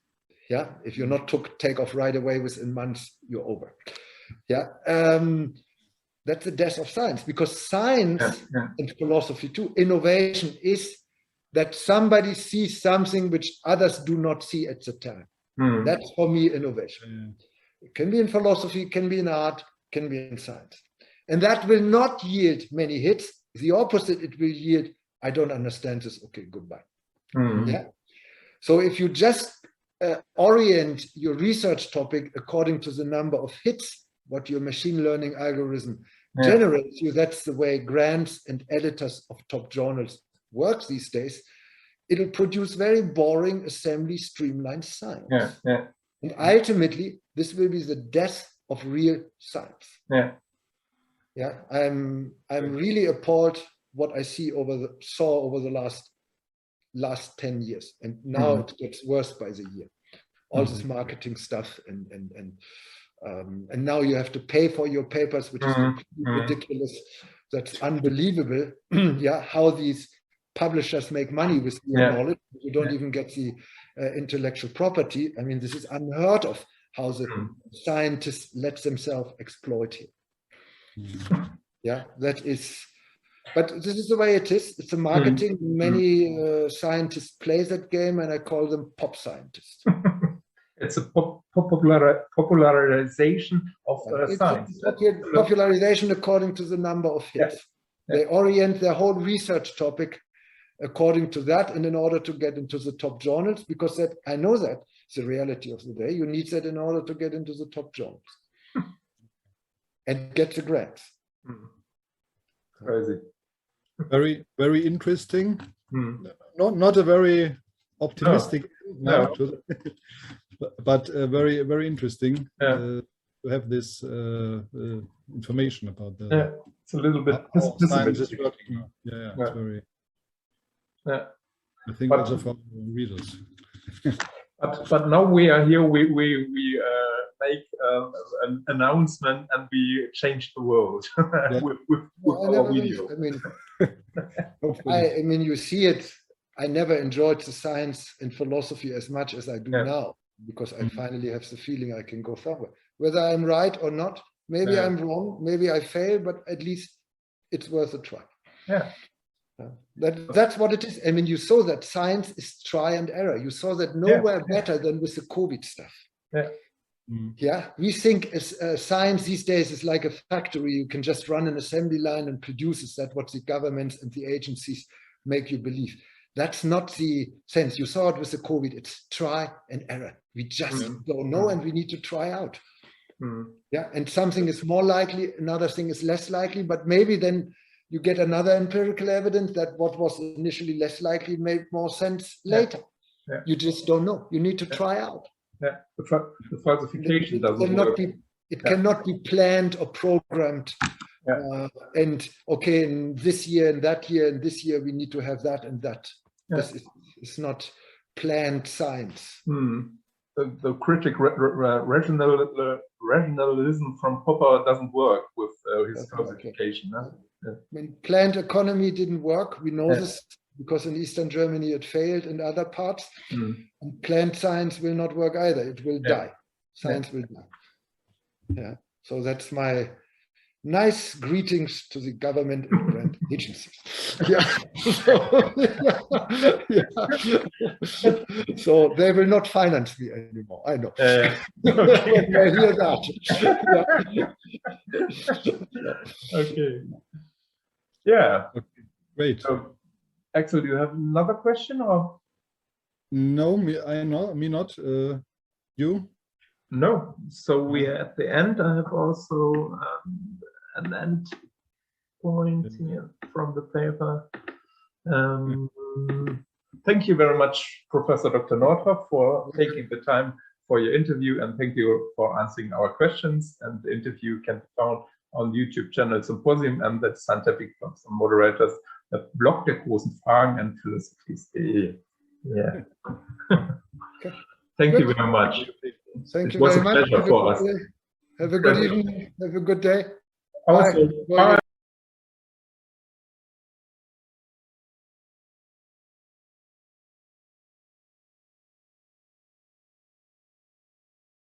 Yeah. If you're not take off right away within months, you're over. Yeah. That's the death of science, because science and philosophy too, innovation is that somebody sees something which others do not see at the time. That's for me innovation. It can be in philosophy, it can be in art, can be in science. And that will not yield many hits. The opposite, it will yield, I don't understand this, okay, goodbye. Yeah. So if you just orient your research topic according to the number of hits, what your machine learning algorithm generates you, that's the way grants and editors of top journals work these days. It'll produce very boring assembly streamlined science. And ultimately, this will be the death of real science. Yeah, I'm really appalled what I saw over the last 10 years, and now it gets worse by the year. All this marketing stuff, and now you have to pay for your papers, which is ridiculous. That's unbelievable. Yeah, how these publishers make money with your knowledge. You don't even get the intellectual property. I mean, this is unheard of. How the scientists let themselves exploit here. Yeah, that is. But this is the way it is. It's a marketing. Many scientists play that game, and I call them pop scientists. It's a popularization of science. Popularization according to the number of hits. They orient their whole research topic according to that, and in order to get into the top journals, because that I know that it's the reality of the day. You need that in order to get into the top journals and get the grants. Crazy. Very, very interesting. Not a very optimistic, but very, very interesting to have this information about the. It's a little bit. Science is working. It's very. I think also for readers. But now we are here. We make an announcement, and we change the world with our video. I mean, you see it. I never enjoyed the science and philosophy as much as I do now, because I finally have the feeling I can go somewhere. Whether I'm right or not, maybe I'm wrong, maybe I fail, but at least it's worth a try. That's what it is. I mean, you saw that science is try and error. You saw that nowhere better than with the COVID stuff. We think science these days is like a factory. You can just run an assembly line and produces that what the governments and the agencies make you believe. That's not the sense. You saw it with the COVID. It's try and error. We just don't know, and we need to try out. And something is more likely, another thing is less likely, but maybe then you get another empirical evidence that what was initially less likely made more sense later. You just don't know. You need to try out. The falsification doesn't work. It cannot be planned or programmed. And okay, in this year and that year and this year we need to have that and that. This is not planned science. The critic rationalism from Popper doesn't work with his falsification. I mean, planned economy didn't work. We know this because in Eastern Germany it failed, in other parts. And planned science will not work either. It will die. Science will die. So that's my nice greetings to the government and grant agencies. So they will not finance me anymore. I know. When I hear that. Okay. Yeah. Okay. Great. So, Axel, do you have another question or? No, me not. You? No. So we are at the end. I have also an end point here from the paper. Thank you very much, Professor Dr. Northoff, for taking the time for your interview, and thank you for answering our questions. And the interview can be found on YouTube channel Zoomposium and the Scientific Clubs and Moderators, the Blog der großen Fragen and philosophies.de. Yeah. Okay. Thank you very much. Thank It you was very a much. pleasure for us. Have a good evening. Have a good day. Also, bye.